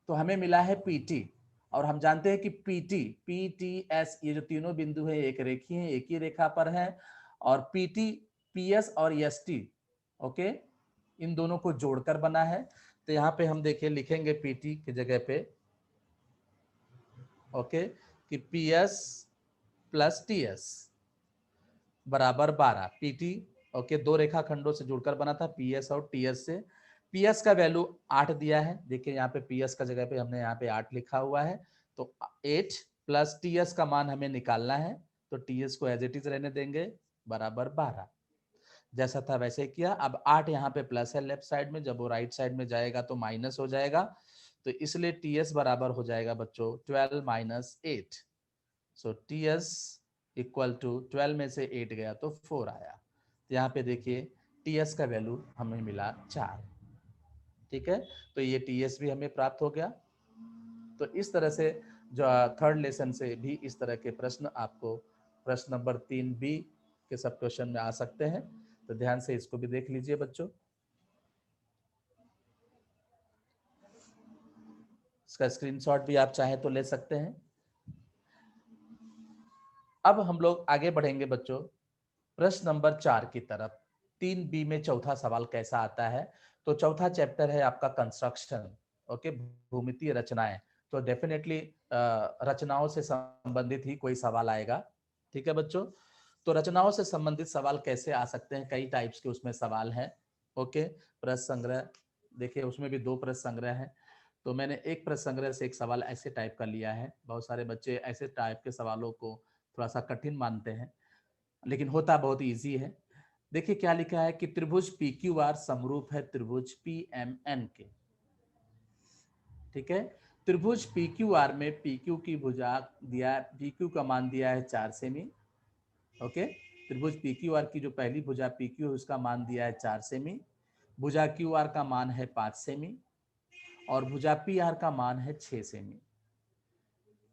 तो हमें मिला है PT, और हम जानते हैं कि PT PTS ये जो तीनों बिंदु है एक रेखीय है, एक ही रेखा पर है, और PT PS और ST, ओके, इन दोनों को जोड़कर बना है। तो यहाँ पे हम देखिए लिखेंगे PT की जगह पे, ओके, कि PS प्लस TS बराबर 12। PT, ओके, दो रेखा खंडों से जुड़कर बना था, PS और TS से। PS का वैल्यू 8 दिया है, देखिए यहाँ पे PS का जगह पे हमने यहाँ पे 8 लिखा हुआ है, तो 8 प्लस टीएस का मान हमें निकालना है, तो टीएस को एज इट इज रहने देंगे, बराबर 12। जैसा था वैसे किया। अब 8 यहाँ पे प्लस है लेफ्ट साइड में, जब वो राइट साइड में जाएगा तो माइनस हो जाएगा, तो इसलिए टीएस बराबर हो जाएगा बच्चों 12 minus 8। So TS equal to 12 में से 8 गया तो 4 आया। तो यहाँ पे देखिए टीएस का वैल्यू हमें मिला 4। ठीक है, तो ये टीएस भी हमें प्राप्त हो गया। तो इस तरह से जो थर्ड लेसन से भी इस तरह के प्रश्न आपको प्रश्न नंबर 3B के सब क्वेश्चन में आ सकते हैं, तो ध्यान से इसको भी देख लीजिए बच्चों। इसका स्क्रीनशॉट भी आप चाहें तो ले सकते हैं। अब हम लोग आगे बढ़ेंगे बच्चों प्रश्न नंबर 4 की तरफ। 3B में चौथा सवाल कैसा आता है, तो चौथा चैप्टर है आपका कंस्ट्रक्शन, ओके, भूमितीय रचनाएं। तो डेफिनेटली रचनाओं से संबंधित ही कोई सवाल आएगा। ठीक है बच्चों, तो रचनाओं से संबंधित सवाल कैसे आ सकते हैं, कई टाइप्स के उसमें सवाल हैं। ओके, प्रश्न संग्रह देखिए, उसमें भी 2 प्रश्न संग्रह हैं। तो मैंने एक प्रश्न संग्रह से एक सवाल ऐसे टाइप का लिया है। बहुत सारे बच्चे ऐसे टाइप के सवालों को थोड़ा सा कठिन मानते हैं, लेकिन होता बहुत इजी है। देखिए क्या लिखा है कि त्रिभुज PQR समरूप है त्रिभुज PMN के। ठीक है, त्रिभुज PQR में PQ की भुजा दिया, PQ का मान दिया है 4 सेमी। ओके, त्रिभुज PQR की जो पहली भुजा PQ है उसका मान दिया है 4 सेमी, भुजा QR का मान है 5 सेमी और भुजा PR का मान है 6 सेमी।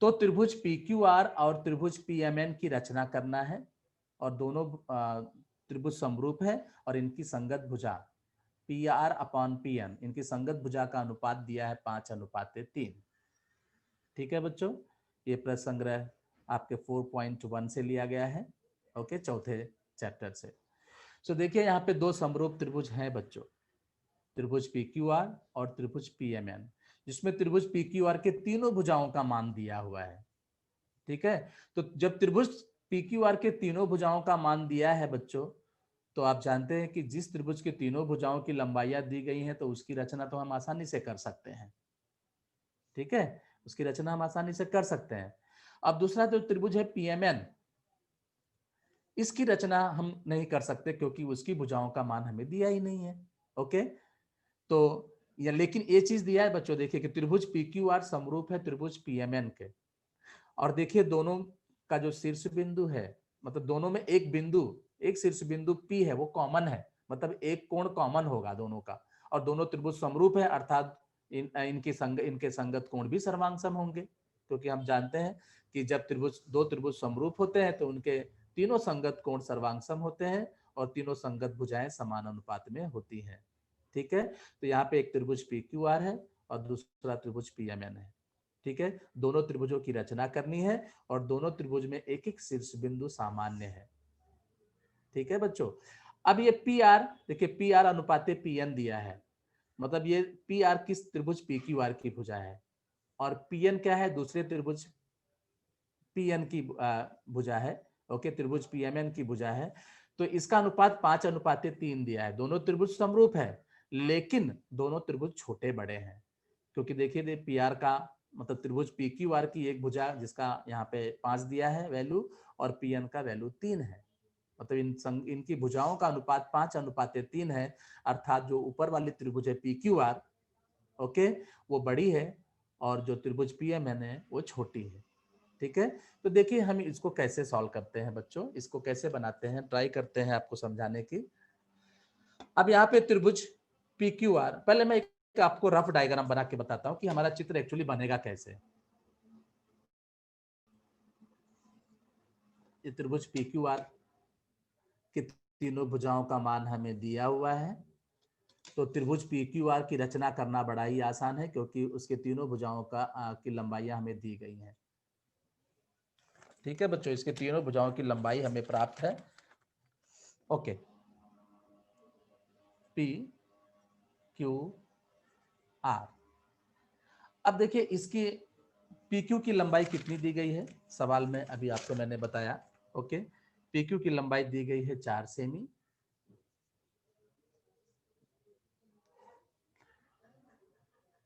तो त्रिभुज PQR और त्रिभुज PMN की रचना करना है, और दोनों त्रिभुज समरूप है और इनकी संगत भुजा PR/PN, इनकी संगत भुजा का अनुपात दिया है 5:3। ठीक है बच्चों, ये प्रश्न संग्रह आपके 4.1 से लिया गया है, ओके, चौथे चैप्टर से। सो देखिए यहाँ पे 2 समरूप त्रिभुज हैं बच्चों, त्रिभुज PQR और त्रिभुज PMN, जिसमें त्रिभुज PQR के तीनों भुजाओं का मान दिया हुआ है। ठीक है, तो जब त्रिभुज PQR के तीनों भुजाओं का मान दिया है बच्चों, तो आप जानते हैं कि जिस त्रिभुज की तीनों भुजाओं की लंबाइयां दी गई हैं, तो उसकी रचना तो हम आसानी से कर सकते हैं। ठीक है, उसकी रचना हम आसानी से कर सकते हैं। अब दूसरा जो त्रिभुज है PMN, इसकी रचना हम नहीं कर सकते क्योंकि उसकी भुजाओं का मान हमें दिया ही नहीं है। ओके, तो या लेकिन ये चीज दिया है बच्चों, देखिए कि त्रिभुज PQR समरूप है त्रिभुज PMN के, और देखिए दोनों का जो शीर्ष बिंदु है, मतलब दोनों में एक बिंदु, एक शीर्ष बिंदु P है, वो कॉमन है, मतलब एक कोण कॉमन होगा दोनों का, और दोनों त्रिभुज समरूप है, अर्थात इनके संगत कोण भी सर्वांग सम होंगे, क्योंकि हम जानते हैं कि जब दो त्रिभुज समरूप होते हैं तो उनके तीनों संगत कोण सर्वांग सम होते हैं और तीनों संगत भुजाएं समान अनुपात में होती हैं। ठीक है, तो यहाँ पे एक त्रिभुज PQR है और दूसरा त्रिभुज PMN है। ठीक है, दोनों त्रिभुजों की रचना करनी है और दोनों त्रिभुज में एक एक शीर्ष बिंदु सामान्य है। ठीक है बच्चों, अब ये PR देखिए, PR अनुपाते PN दिया है, मतलब ये PR किस त्रिभुज PQR की भुजा है, और PN क्या है, दूसरे त्रिभुज PN की भुजा है। ओके, त्रिभुज PMN की भुजा है। तो इसका अनुपात 5:3 दिया है। दोनों त्रिभुज समरूप है, लेकिन दोनों त्रिभुज छोटे बड़े हैं, क्योंकि देखिए PR का मतलब त्रिभुज PQR की एक भुजा जिसका यहाँ पे 5 दिया है वैल्यू, और PN का वैल्यू 3 है, मतलब इनकी भुजाओं का अनुपात 5:3 है, अर्थात जो ऊपर वाली त्रिभुज है PQR, ओके, वो बड़ी है और जो त्रिभुज PMN है वो छोटी है। ठीक है, तो देखिए हम इसको कैसे सॉल्व करते हैं बच्चों, इसको कैसे बनाते हैं, ट्राई करते हैं आपको समझाने की। अब यहाँ पे त्रिभुज PQR, पहले मैं एक आपको रफ डायग्राम बना के बताता हूँ कि हमारा चित्र एक्चुअली बनेगा कैसे। ये त्रिभुज PQR के तीनों भुजाओं का मान हमें दिया हुआ है, तो त्रिभुज PQR की रचना करना बड़ा ही आसान है क्योंकि उसके तीनों भुजाओं की लंबाइयां हमें दी गई हैं। ठीक है बच्चों, इसके तीनों भुजाओं की लंबाई हमें प्राप्त है। Okay, PQR। अब देखिए इसकी PQ की लंबाई कितनी दी गई है, सवाल में अभी आपको मैंने बताया। ओके, PQ की लंबाई दी गई है 4 सेमी,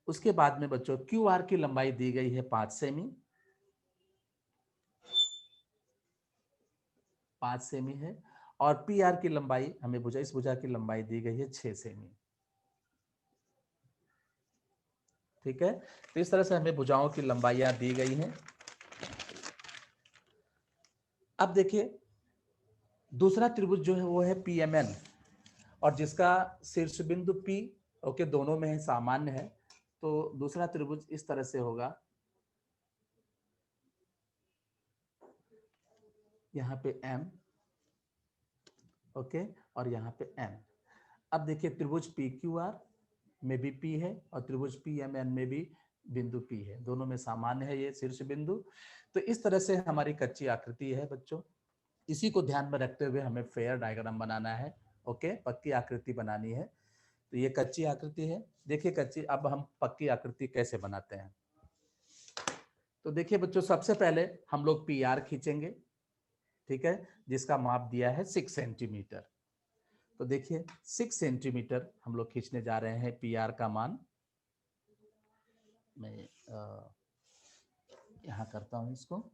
उसके बाद में बच्चों QR की लंबाई दी गई है 5 सेमी, 5 सेमी है, और पी आर की लंबाई हमें इस भुजा की लंबाई दी गई है 6 सेमी। ठीक है, तो इस तरह से हमें भुजाओं की लंबाइयां दी गई हैं। अब देखिए दूसरा त्रिभुज जो है वो है पी एम एन, और जिसका शीर्ष बिंदु P ओके दोनों में है, सामान्य है। तो दूसरा त्रिभुज इस तरह से होगा, यहाँ पे M ओके और यहाँ पे N। अब देखिए त्रिभुज पी क्यू आर में भी P है और त्रिभुज पी एम एन में भी बिंदु P है, दोनों में सामान्य है ये शीर्ष बिंदु। तो इस तरह से हमारी कच्ची आकृति है बच्चों। इसी को ध्यान में रखते हुए हमें फेयर डायग्राम बनाना है, ओके पक्की आकृति बनानी है। तो ये कच्ची आकृति है। देखिए कच्ची, अब हम पक्की आकृति कैसे बनाते हैं। तो देखिए बच्चों सबसे पहले हम लोग पी आर खींचेंगे, ठीक है, जिसका माप दिया है 6 सेंटीमीटर। तो देखिए 6 सेंटीमीटर हम लोग खींचने जा रहे हैं पी आर का मान। मैं यहाँ करता हूँ इसको।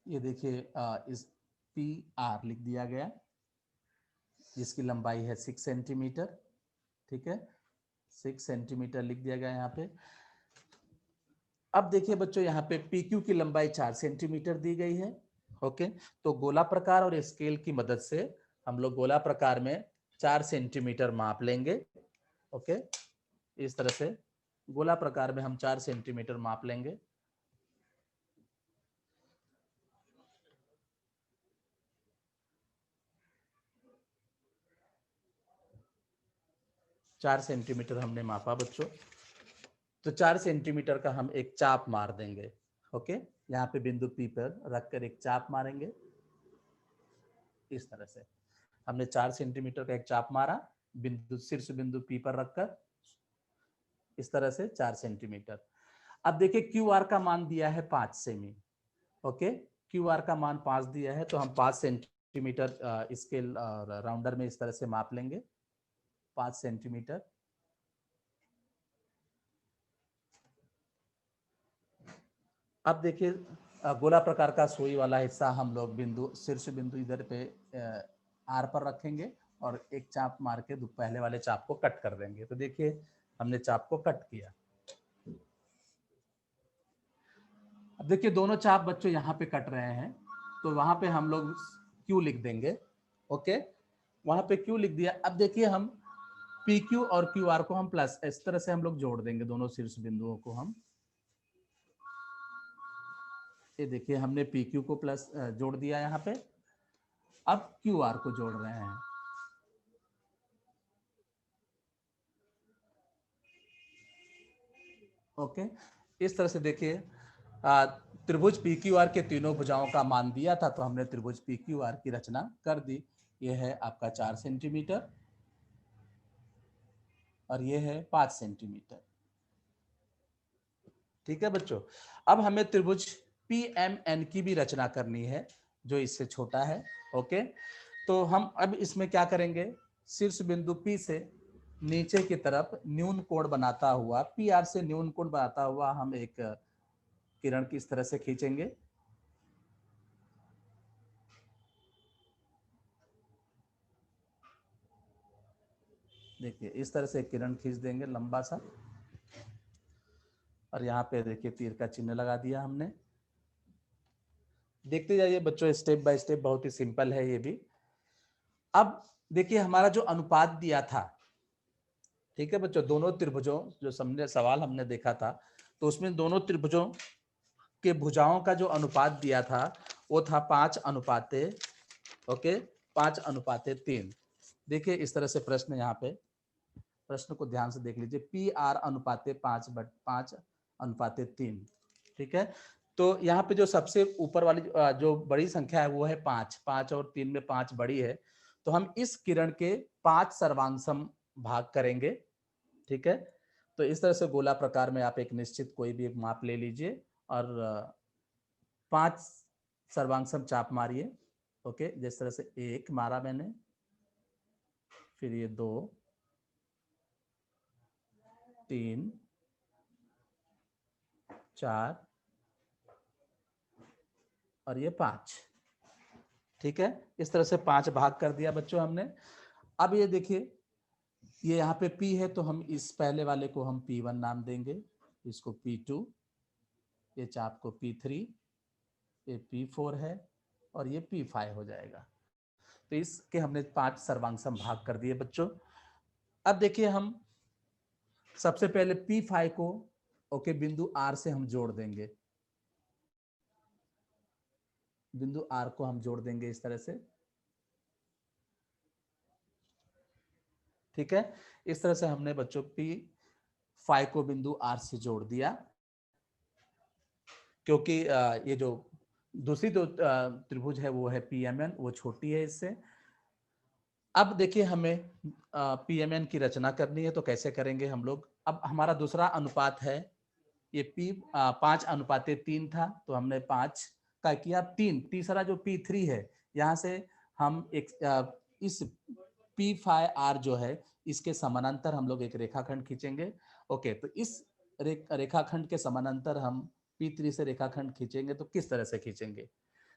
ये देखिए इस पी आर लिख दिया गया, जिसकी लंबाई है 6 सेंटीमीटर। ठीक है, 6 सेंटीमीटर लिख दिया गया यहाँ पे। अब देखिए बच्चों यहाँ पे पी क्यू की लंबाई 4 सेंटीमीटर दी गई है। ओके, तो गोला प्रकार और स्केल की मदद से हम लोग गोला प्रकार में 4 सेंटीमीटर माप लेंगे। ओके, इस तरह से गोला प्रकार में हम 4 सेंटीमीटर माप लेंगे। चार सेंटीमीटर हमने मापा बच्चों, तो 4 सेंटीमीटर का हम एक चाप मार देंगे। ओके, यहाँ पे बिंदु पी पर रखकर एक चाप मारेंगे। इस तरह से हमने 4 सेंटीमीटर का एक चाप मारा, बिंदु शीर्ष बिंदु पी पर रखकर, इस तरह से 4 सेंटीमीटर। अब देखिए क्यू आर का मान दिया है 5 सेमी। ओके, क्यू आर का मान 5 दिया है, तो हम 5 सेंटीमीटर स्केल राउंडर में इस तरह से माप लेंगे, 5 सेंटीमीटर। अब देखिए गोला प्रकार का सुई वाला हिस्सा हम लोग बिंदु शीर्ष बिंदु इधर पे आर पर रखेंगे और एक चाप मार के पहले वाले चाप को कट कर देंगे। तो देखिए हमने चाप को कट किया। अब देखिए दोनों चाप बच्चों यहाँ पे कट रहे हैं, तो वहां पे हम लोग क्यू लिख देंगे। ओके, वहां पे क्यू लिख दिया। अब देखिए हम पी क्यू और क्यू आर को हम प्लस इस तरह से हम लोग जोड़ देंगे, दोनों शीर्ष बिंदुओं को हम। ये देखिए हमने पी क्यू को प्लस जोड़ दिया यहाँ पे। अब क्यू आर को जोड़ रहे हैं। ओके, इस तरह से देखिए त्रिभुज पी क्यू आर के तीनों भुजाओं का मान दिया था, तो हमने त्रिभुज पी क्यू आर की रचना कर दी। यह है आपका 4 सेंटीमीटर और यह है 5 सेंटीमीटर। ठीक है बच्चों, अब हमें त्रिभुज पी एम एन की भी रचना करनी है, जो इससे छोटा है। ओके, तो हम अब इसमें क्या करेंगे, शीर्ष बिंदु P से नीचे की तरफ न्यून कोण बनाता हुआ, पी आर से न्यून कोण बनाता हुआ हम एक किरण की इस तरह से खींचेंगे। देखिए इस तरह से किरण खींच देंगे लंबा सा, और यहाँ पे देखिए तीर का चिन्ह लगा दिया हमने। देखते जाइए बच्चों, स्टेप बाय स्टेप, बहुत ही सिंपल है ये भी। अब देखिए हमारा जो अनुपात दिया था, ठीक है बच्चों, दोनों त्रिभुजों जो हमने सवाल हमने देखा था, तो उसमें दोनों त्रिभुजों के भुजाओं का जो अनुपात दिया था वो था 5:, ओके, 5:3। देखिए इस तरह से प्रश्न, यहाँ पे प्रश्न को ध्यान से देख लीजिए, पी आर अनुपाते 5:3। ठीक है, तो यहाँ पे जो सबसे ऊपर वाली जो बड़ी संख्या है वो है 5। 5 और 3 में 5 बड़ी है, तो हम इस किरण के 5 सर्वांशम भाग करेंगे। ठीक है, तो इस तरह से गोला प्रकार में आप एक निश्चित कोई भी एक माप ले लीजिए और 5 सर्वांशम चाप मारिए। ओके, जिस तरह से 1 मारा मैंने, फिर ये 2, 3 4 और ये 5। ठीक है, इस तरह से 5 भाग कर दिया बच्चों हमने। अब ये देखिए, ये यहाँ पे P है तो हम इस पहले वाले को हम P1 नाम देंगे, इसको P2, ये चाप को P3, ये P4 है और ये P5 हो जाएगा। तो इसके हमने 5 सर्वांग भाग कर दिए बच्चों। अब देखिए, हम सबसे पहले P5 को ओके बिंदु R से हम जोड़ देंगे, बिंदु R को हम जोड़ देंगे इस तरह से। ठीक है, इस तरह से हमने बच्चों P5 को बिंदु R से जोड़ दिया, क्योंकि ये जो दूसरी जो त्रिभुज है वो है PMN, वो छोटी है इससे। अब देखिए, हमें PMN की रचना करनी है, तो कैसे करेंगे हम लोग। अब हमारा दूसरा अनुपात है ये 5:3 था, तो हमने 5 का किया 3। तीसरा जो P3 है, यहाँ से हम इस P5R जो है इसके समानांतर हम लोग एक रेखाखंड खींचेंगे। ओके, तो इस रेखाखंड के समानांतर हम P3 से रेखाखंड खींचेंगे, तो किस तरह से खींचेंगे।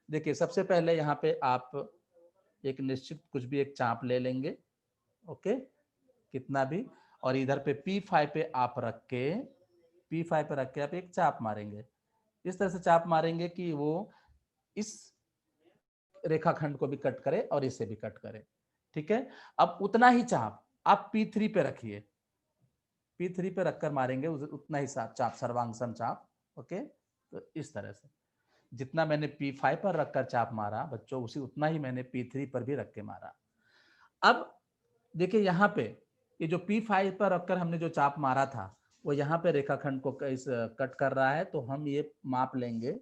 देखिए, सबसे पहले यहाँ पे आप एक निश्चित कुछ भी एक चाप ले लेंगे, ओके, कितना भी, और इधर पे P5 पे आप रख के आप एक चाप मारेंगे। इस तरह से चाप मारेंगे कि वो इस रेखाखंड को भी कट करे और इसे भी कट करे। ठीक है, अब उतना ही चाप आप P3 पे रखिए, P3 पे रखकर मारेंगे उतना ही चाप, सर्वांगसम चाप। ओके, तो इस तरह से जितना मैंने P5 पर रखकर चाप मारा बच्चों, उसी उतना ही मैंने P3 पर भी रख के मारा। अब देखिए, यहाँ पे ये जो P5 पर रखकर हमने जो चाप मारा था, वो यहाँ पे रेखाखंड को इस कट कर रहा है, तो हम ये माप लेंगे,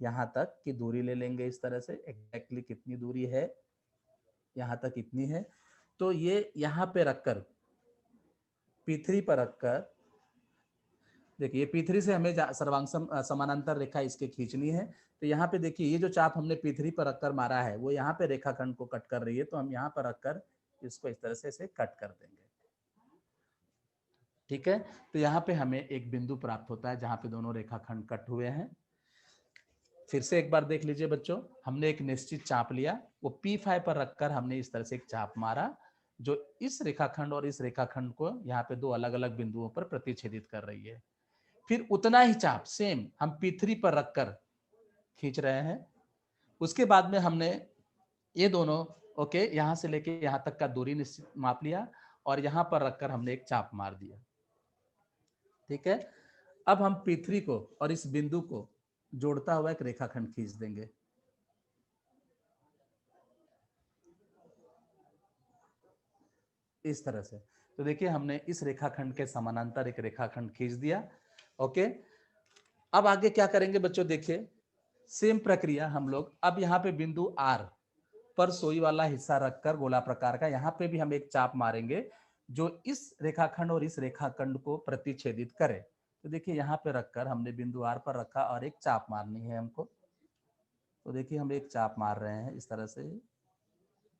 यहाँ तक की दूरी ले लेंगे इस तरह से। एग्जैक्टली कितनी दूरी है, यहाँ तक इतनी है, तो ये यहाँ पे रखकर P3 पर रखकर, देखिए P3 से हमें सर्वांग समानांतर रेखा इसके खींचनी है। तो यहाँ पे देखिए, ये जो चाप हमने P3 पर रखकर मारा है वो यहाँ पे रेखाखंड को कट कर रही है, तो हम यहाँ पर रखकर इसको इस तरह से इसे कट कर देंगे। ठीक है, तो यहाँ पे हमें एक बिंदु प्राप्त होता है जहाँ पे दोनों रेखाखंड कट हुए हैं। फिर से एक बार देख लीजिए बच्चों, हमने एक निश्चित चाप लिया, वो P5 पर रखकर हमने इस तरह से एक चाप मारा, जो इस रेखाखंड और इस रेखाखंड को यहाँ पे दो अलग अलग बिंदुओं पर प्रतिच्छेदित कर रही है। फिर उतना ही चाप सेम हम P3 पर रखकर खींच रहे हैं। उसके बाद में हमने ये दोनों ओके यहाँ से लेके यहाँ तक का दूरी निश्चित माप लिया और यहाँ पर रखकर हमने एक चाप मार दिया। ठीक है, अब हम P3 को और इस बिंदु को जोड़ता हुआ एक रेखाखंड खींच देंगे। इस तरह से, तो देखिए हमने इस रेखाखंड के समानांतर एक रेखाखंड खींच दिया। ओके, अब आगे क्या करेंगे बच्चों, देखिए सेम प्रक्रिया हम लोग अब यहाँ पे बिंदु R पर सोई वाला हिस्सा रखकर गोला प्रकार का, यहाँ पे भी हम एक चाप मारेंगे जो इस रेखाखंड और इस रेखाखंड को प्रतिच्छेदित करे। तो देखिए यहाँ पे रखकर हमने बिंदु R पर रखा और एक चाप मारनी है हमको। तो देखिए हम एक चाप मार रहे हैं इस तरह से।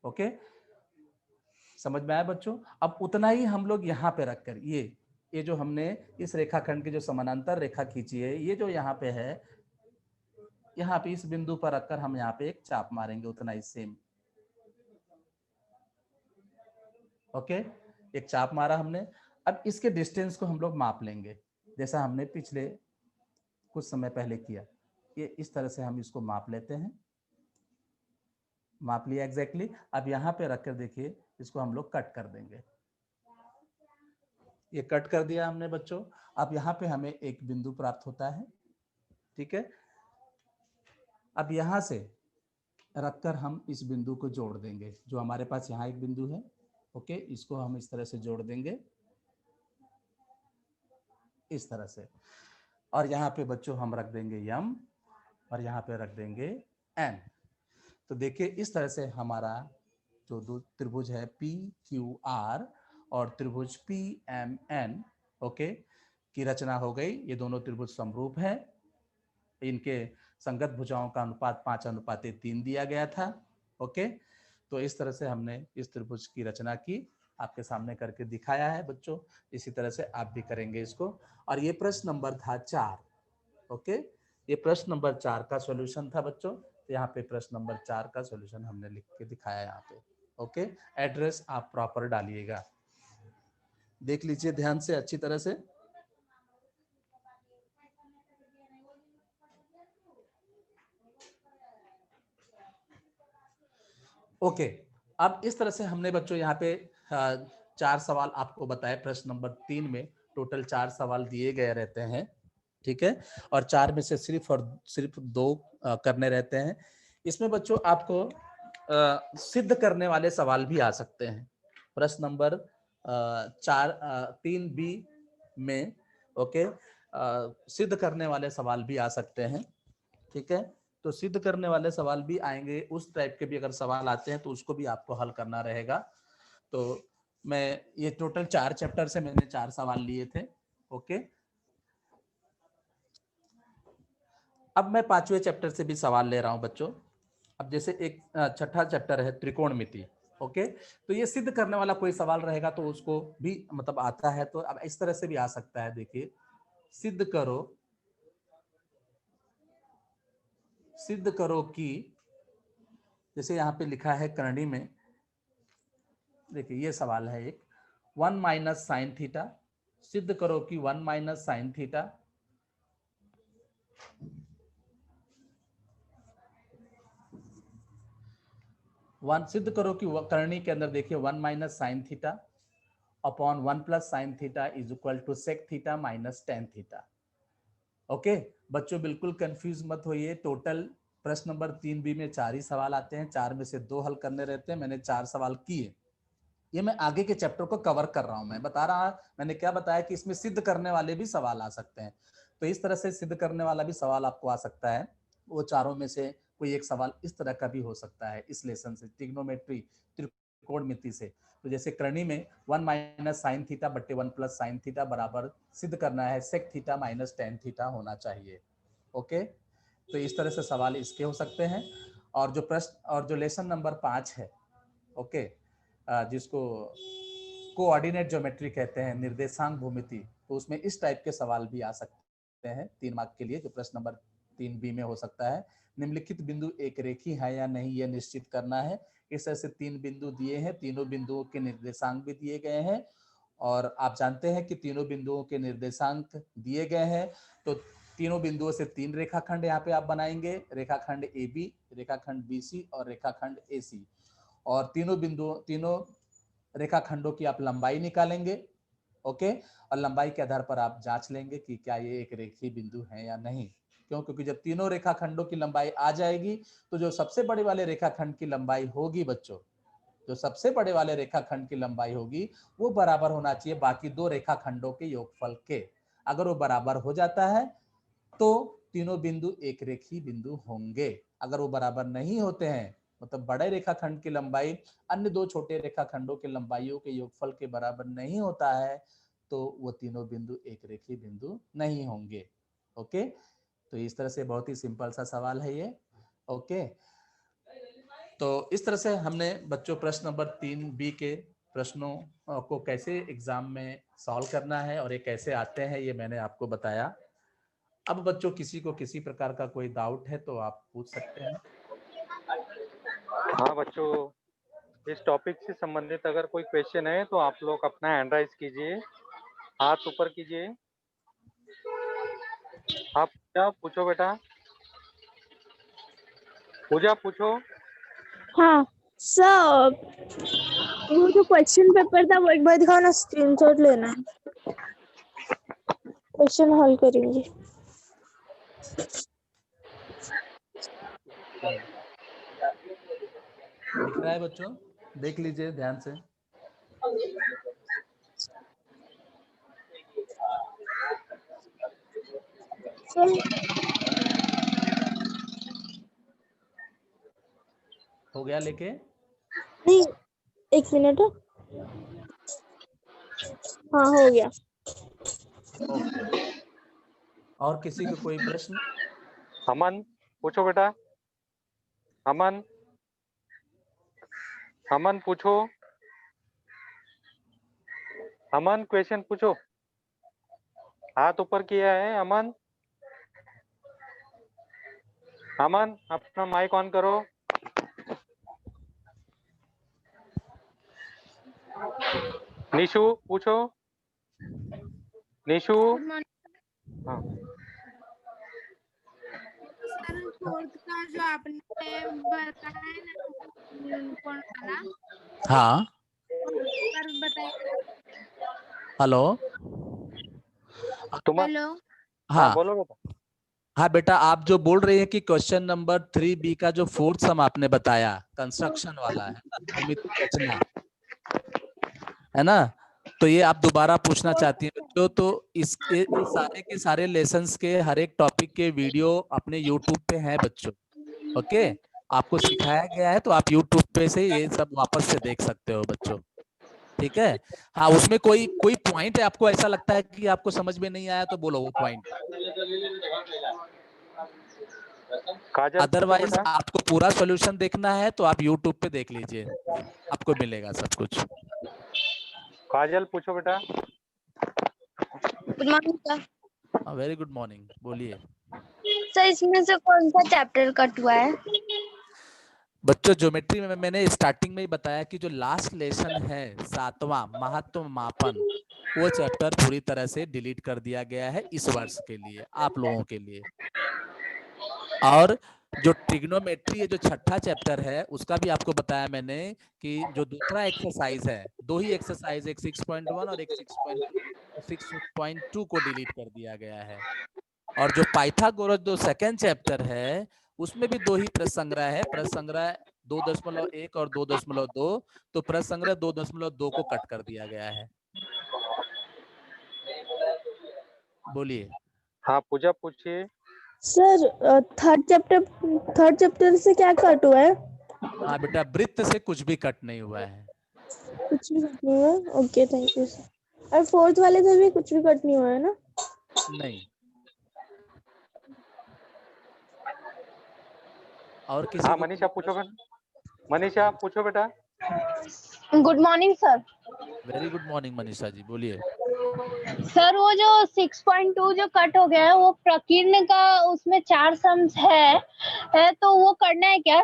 ओके, समझ में आया बच्चों। अब उतना ही हम लोग यहाँ पे रखकर ये जो हमने इस रेखाखंड की जो समानांतर रेखा खींची है, ये जो यहाँ पे है, यहाँ पे इस बिंदु पर रखकर हम यहाँ पे एक चाप मारेंगे उतना ही सेम। ओके, एक चाप मारा हमने। अब इसके डिस्टेंस को हम लोग माप लेंगे, जैसा हमने पिछले कुछ समय पहले किया। ये इस तरह से हम इसको माप लेते हैं, माप लिया एग्जैक्टली। अब यहाँ पे रखकर देखिए इसको हम लोग कट कर देंगे। ये कट कर दिया हमने बच्चों। अब यहाँ पे हमें एक बिंदु प्राप्त होता है। ठीक है, अब यहाँ से रखकर हम इस बिंदु को जोड़ देंगे, जो हमारे पास यहाँ एक बिंदु है। ओके, इसको हम इस तरह से जोड़ देंगे, इस तरह से। और यहाँ पे बच्चों हम रख देंगे m और यहाँ पे रख देंगे n। तो देखिए इस तरह से हमारा जो दो त्रिभुज है PQR और त्रिभुज PMN ओके की रचना हो गई। ये दोनों त्रिभुज समरूप हैं, इनके संगत भुजाओं का अनुपात 5:3 दिया गया था। ओके, तो इस तरह से हमने इस त्रिभुज की रचना की। आपके सामने करके दिखाया है बच्चों। इसी तरह से आप भी करेंगे इसको। और ये प्रश्न नंबर था 4। ओके, ये प्रश्न नंबर 4 का सॉल्यूशन था बच्चों। तो यहाँ पे प्रश्न नंबर 4 का सॉल्यूशन हमने लिख के दिखाया यहाँ पे। ओके, एड्रेस आप प्रॉपर डालिएगा, देख लीजिए ध्यान से अच्छी तरह से। ओके, अब इस तरह से हमने बच्चों यहाँ पे 4 सवाल आपको बताए। प्रश्न नंबर 3 में टोटल 4 सवाल दिए गए रहते हैं, ठीक है, और 4 में से सिर्फ 2 करने रहते हैं। इसमें बच्चों आपको सिद्ध करने वाले सवाल भी आ सकते हैं। प्रश्न नंबर 3B में ओके, सिद्ध करने वाले सवाल भी आ सकते हैं, ठीक है। तो सिद्ध करने वाले सवाल भी आएंगे, उस टाइप के भी अगर सवाल आते हैं तो उसको भी आपको हल करना रहेगा। तो मैं ये टोटल 4 चैप्टर से मैंने 4 सवाल लिए थे। ओके, अब मैं 5वें चैप्टर से भी सवाल ले रहा हूं बच्चों। अब जैसे एक छठा चैप्टर है त्रिकोणमिति। ओके, तो ये सिद्ध करने वाला कोई सवाल रहेगा तो उसको भी मतलब आता है, तो अब इस तरह से भी आ सकता है। देखिए, सिद्ध करो कि, जैसे यहाँ पे लिखा है करणी में, देखिए ये सवाल है एक, 1 माइनस साइन थीटा, सिद्ध करो कि 1 माइनस साइन थीटा सिद्ध करो कि करणी के अंदर देखिए 1 minus sine theta upon 1 plus sine theta is equal to sec theta minus tan theta. Okay बच्चों, बिल्कुल कंफ्यूज मत होइए। टोटल प्रश्न नंबर 3B में 4 ही सवाल आते हैं, 4 में से 2 हल करने रहते हैं। मैंने 4 सवाल किए, ये मैं आगे के चैप्टर को कवर कर रहा हूं। मैं बता रहा, मैंने क्या बताया कि इसमें सिद्ध करने वाले भी सवाल आ सकते हैं। तो इस तरह से सिद्ध करने वाला भी सवाल आपको आ सकता है। वो चारों में से कोई एक सवाल इस तरह का भी हो सकता है इस लेसन से, ट्रिग्नोमेट्री, त्रिकोणमिति से। तो जैसे करणी में 1 माइनस साइन थीटा बट्टे 1 प्लस साइन थीटा बराबर सिद्ध करना है sec theta minus tan theta होना चाहिए। ओके, तो इस तरह से सवाल इसके हो सकते हैं। और जो प्रश्न और जो लेसन नंबर 5 है, ओके, जिसको कोऑर्डिनेट ज्योमेट्री कहते हैं, निर्देशांक भूमिति, तो उसमें इस टाइप के सवाल भी आ सकते हैं 3 मार्क के लिए, जो प्रश्न नंबर 3B में हो सकता है। निम्नलिखित बिंदु एक रेखी है या नहीं, यह निश्चित करना है। इस तरह से 3 बिंदु दिए हैं, तीनों बिंदुओं के निर्देशांक भी दिए गए हैं। और आप जानते हैं कि तीनों बिंदुओं के निर्देशांक दिए गए हैं, तो तीनों बिंदुओं से 3 रेखाखंड यहाँ पे आप बनाएंगे, रेखाखंड AB, रेखाखंड BC और रेखाखंड AC। और तीनों रेखाखंडों की आप लंबाई निकालेंगे। ओके, और लंबाई के आधार पर आप जांच लेंगे कि क्या ये एक रेखीय बिंदु है या नहीं। क्यों? क्योंकि जब तीनों रेखाखंडों की लंबाई आ जाएगी तो जो सबसे बड़े वाले रेखाखंड की लंबाई होगी बच्चों, जो सबसे बड़े वाले रेखाखंड की लंबाई होगी वो बराबर होना चाहिए बाकी 2 रेखाखंडों के योगफल के। अगर वो बराबर हो जाता है तो तीनों बिंदु एक रेखीय बिंदु होंगे। अगर वो बराबर नहीं होते हैं, मतलब बड़े रेखाखंड की लंबाई अन्य 2 छोटे रेखाखंडों के लंबाइयों के योगफल के बराबर नहीं होता है, तो वो तीनों बिंदु एक रेखीय बिंदु नहीं होंगे। ओके, तो इस तरह से बहुत ही सिंपल सा सवाल है ये। ओके, तो इस तरह से हमने बच्चों प्रश्न नंबर 3B के प्रश्नों को कैसे एग्जाम में सॉल्व करना है और ये कैसे आते हैं, ये मैंने आपको बताया। अब बच्चों किसी को किसी प्रकार का कोई डाउट है तो आप पूछ सकते हैं। हाँ बच्चों, इस टॉपिक से संबंधित अगर कोई क्वेश्चन है तो आप लोग अपना हैंड राइज कीजिए, हाथ ऊपर कीजिए। आप क्या पूछो बेटा, पूजा पूछो। हाँ सर, वो जो क्वेश्चन पेपर था वो एक बार दिखाओ ना, स्क्रीनशॉट लेना है, क्वेश्चन हल करेंगे। दिख रहा है बच्चों? देख लीजिए ध्यान से। हो गया लेके? नहीं, 1 मिनट। हाँ हो गया। ओके, और किसी को कोई प्रश्न? अमन पूछो बेटा, अमन, अमन पूछो। अमन क्वेश्चन पूछो, हाथ ऊपर किया है। अमन, अमन अपना माइक ऑन करो। निशु पूछो, निशु। गुड मॉर्निंग हाँ सर। फोर्थ का जो आपने बताया ना कौन वाला हाँ पर बताइए। हेलो। तुम्हारा, हेलो। हाँ हाँ बोलो बेटा। हाँ बेटा, आप जो बोल रहे हैं कि क्वेश्चन नंबर 3B का जो फोर्थ सम आपने बताया कंस्ट्रक्शन वाला है ना, भूमिति रचना, है ना, तो ये आप दोबारा पूछना चाहती हैं बच्चों, तो ये सारे के सारे लेसन्स के हर एक टॉपिक के वीडियो अपने यूट्यूब पे हैं बच्चों। ओके, आपको सिखाया गया है तो आप यूट्यूब पे से ये सब वापस से देख सकते हो बच्चों। ठीक है। हाँ, उसमें कोई कोई पॉइंट है आपको ऐसा लगता है कि आपको समझ में नहीं आया तो बोलो वो पॉइंट। काजल पूछो अदरवाइज बेटा। आपको पूरा सॉल्यूशन देखना है तो आप यूट्यूब पे देख लीजिए, आपको मिलेगा सब कुछ। काजल पूछो बेटा। Good morning sir. Very good morning, बोलिए। सर इसमें से कौन सा चैप्टर कट हुआ है? बच्चों ज्योमेट्री में मैंने स्टार्टिंग में ही बताया कि जो लास्ट लेसन है 7वां महत्व मापन, वो चैप्टर पूरी तरह से डिलीट कर दिया गया है इस वर्ष के लिए, आप लोगों के लिए। और जो ट्रिग्नोमेट्री है जो छठा चैप्टर है उसका भी आपको बताया मैंने कि जो दूसरा एक्सरसाइज है, दो ही एक्सरसाइज, एक 6.1 और एक 6.2 को डिलीट कर दिया गया है। और जो पाइथागोरस जो सेकेंड चैप्टर है उसमें भी दो ही प्रश्न संग्रह है, प्रश्न संग्रह 2.1 और 2.2, तो प्रश्न संग्रह 2.2 को कट कर दिया गया है। बोलिए। हाँ पूजा पूछिए। सर थर्ड चैप्टर से क्या कट हुआ है? हाँ बेटा, वृत्त से कुछ भी कट नहीं हुआ है। कुछ भी कट नहीं हुआ। Okay, thank you sir. और फोर्थ वाले से भी कुछ भी कट नहीं हुआ है ना? नहीं। और किसी हाँ को मनीषा कोई पूछो प्रश्न? बेटा। मनीषा पूछो बेटा। Good morning sir. Very good morning Manisha ji, बोलिए। सर वो जो 6.2 जो कट हो गया है वो प्रकीर्ण का, उसमें 4 सम्स है तो वो करना है क्या?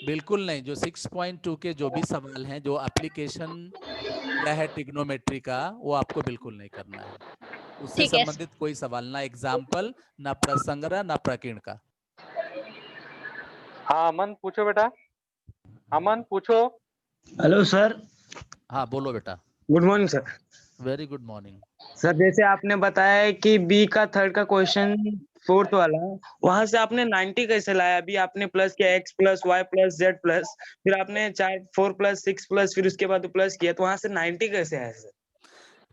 बिल्कुल नहीं, जो 6.2 के जो भी सवाल हैं जो एप्लीकेशन किया है ट्रिग्नोमेट्री का, वो आपको बिल्कुल नहीं करना है। उससे ठीक है। संबंधित कोई सवाल, ना एग्जाम्पल, ना प्रसंग्रह, ना प्रकीर्ण का। हाँ अमन पूछो बेटा। अमन पूछो। Hello sir. हाँ बोलो बेटा। Good morning sir. Very good morning. Sir जैसे आपने बताया है कि बी का थर्ड का क्वेश्चन फोर्थ वाला, वहां से आपने 90 कैसे लाया? अभी आपने प्लस किया x plus Y plus Z plus, फिर आपने 4 प्लस 6 प्लस, फिर उसके बाद प्लस किया, तो वहां से 90 कैसे आया सर?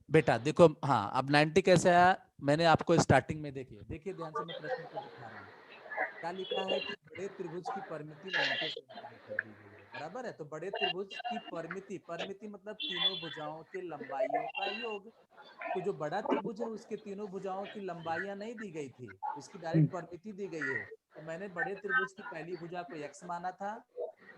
बेटा देखो, हाँ अब 90 कैसे आया, मैंने आपको स्टार्टिंग में देखिए देखिए ध्यान से, मैं प्रश्न को दिखा रहा हूँ। क्या लिखा है कि बड़े त्रिभुज की परिमिति 90 सेंटीमीटर दी गई है, बराबर है। तो बड़े त्रिभुज की परिमिति, परिमिति मतलब तीनों भुजाओं के लंबाइयों का योग। तो जो बड़ा त्रिभुज है उसके तीनों भुजाओं की लंबाइयां नहीं दी गई थी, उसकी डायरेक्ट परिमिति दी गई है। तो मैंने बड़े त्रिभुज की पहली भुजा को x माना था,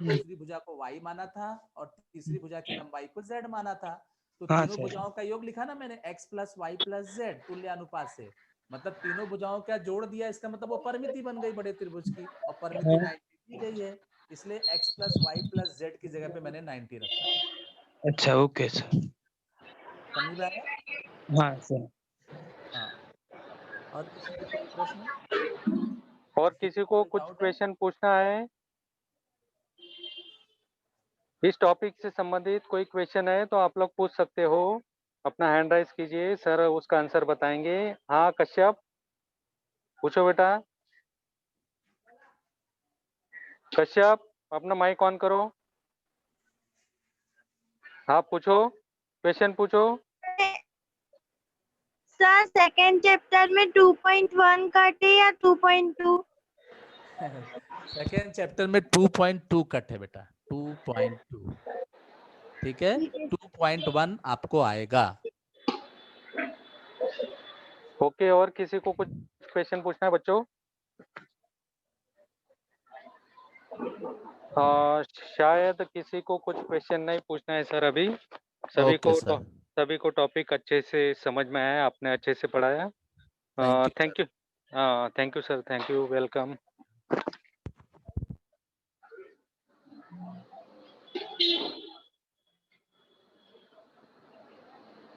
दूसरी भुजा को y माना था और तीसरी भुजा की लंबाई को z माना था। तो हाँ तीनों सर। भुजाओं का योग लिखा ना मैंने, x plus Y plus Z तुल्यानुपात से, मतलब तीनों भुजाओं का जोड़ दिया, इसका मतलब वो परिमिति बन गई बड़े त्रिभुज की, और परिमिति हाँ 90 दी गई है, इसलिए x plus Y plus Z की जगह पे मैंने 90 रखा। अच्छा, ओके सर। समझ में आया? हाँ सर। हाँ। और किसी को कोई प्रश्न, और किसी किसी को को कोई कुछ डाउट है? क्वेश्चन पूछना है? इस टॉपिक से संबंधित कोई क्वेश्चन है तो आप लोग पूछ सकते हो। अपना हैंड राइज कीजिए, सर उसका आंसर बताएंगे। हाँ कश्यप पूछो बेटा। कश्यप अपना माइक ऑन करो। हाँ पूछो, क्वेश्चन पूछो। सर सेकंड चैप्टर में 2.1 कटे या 2.2? सेकेंड चैप्टर में 2.2 कट है बेटा, 2.2। ठीक है, 2.1 आपको आएगा। ओके, और किसी को कुछ क्वेश्चन पूछना है बच्चों? शायद किसी को कुछ क्वेश्चन नहीं पूछना है सर अभी। सभी ओके को सर। सभी को टॉपिक अच्छे से समझ में आया, आपने अच्छे से पढ़ाया। Thank you, thank you. Thank you sir, thank you, welcome.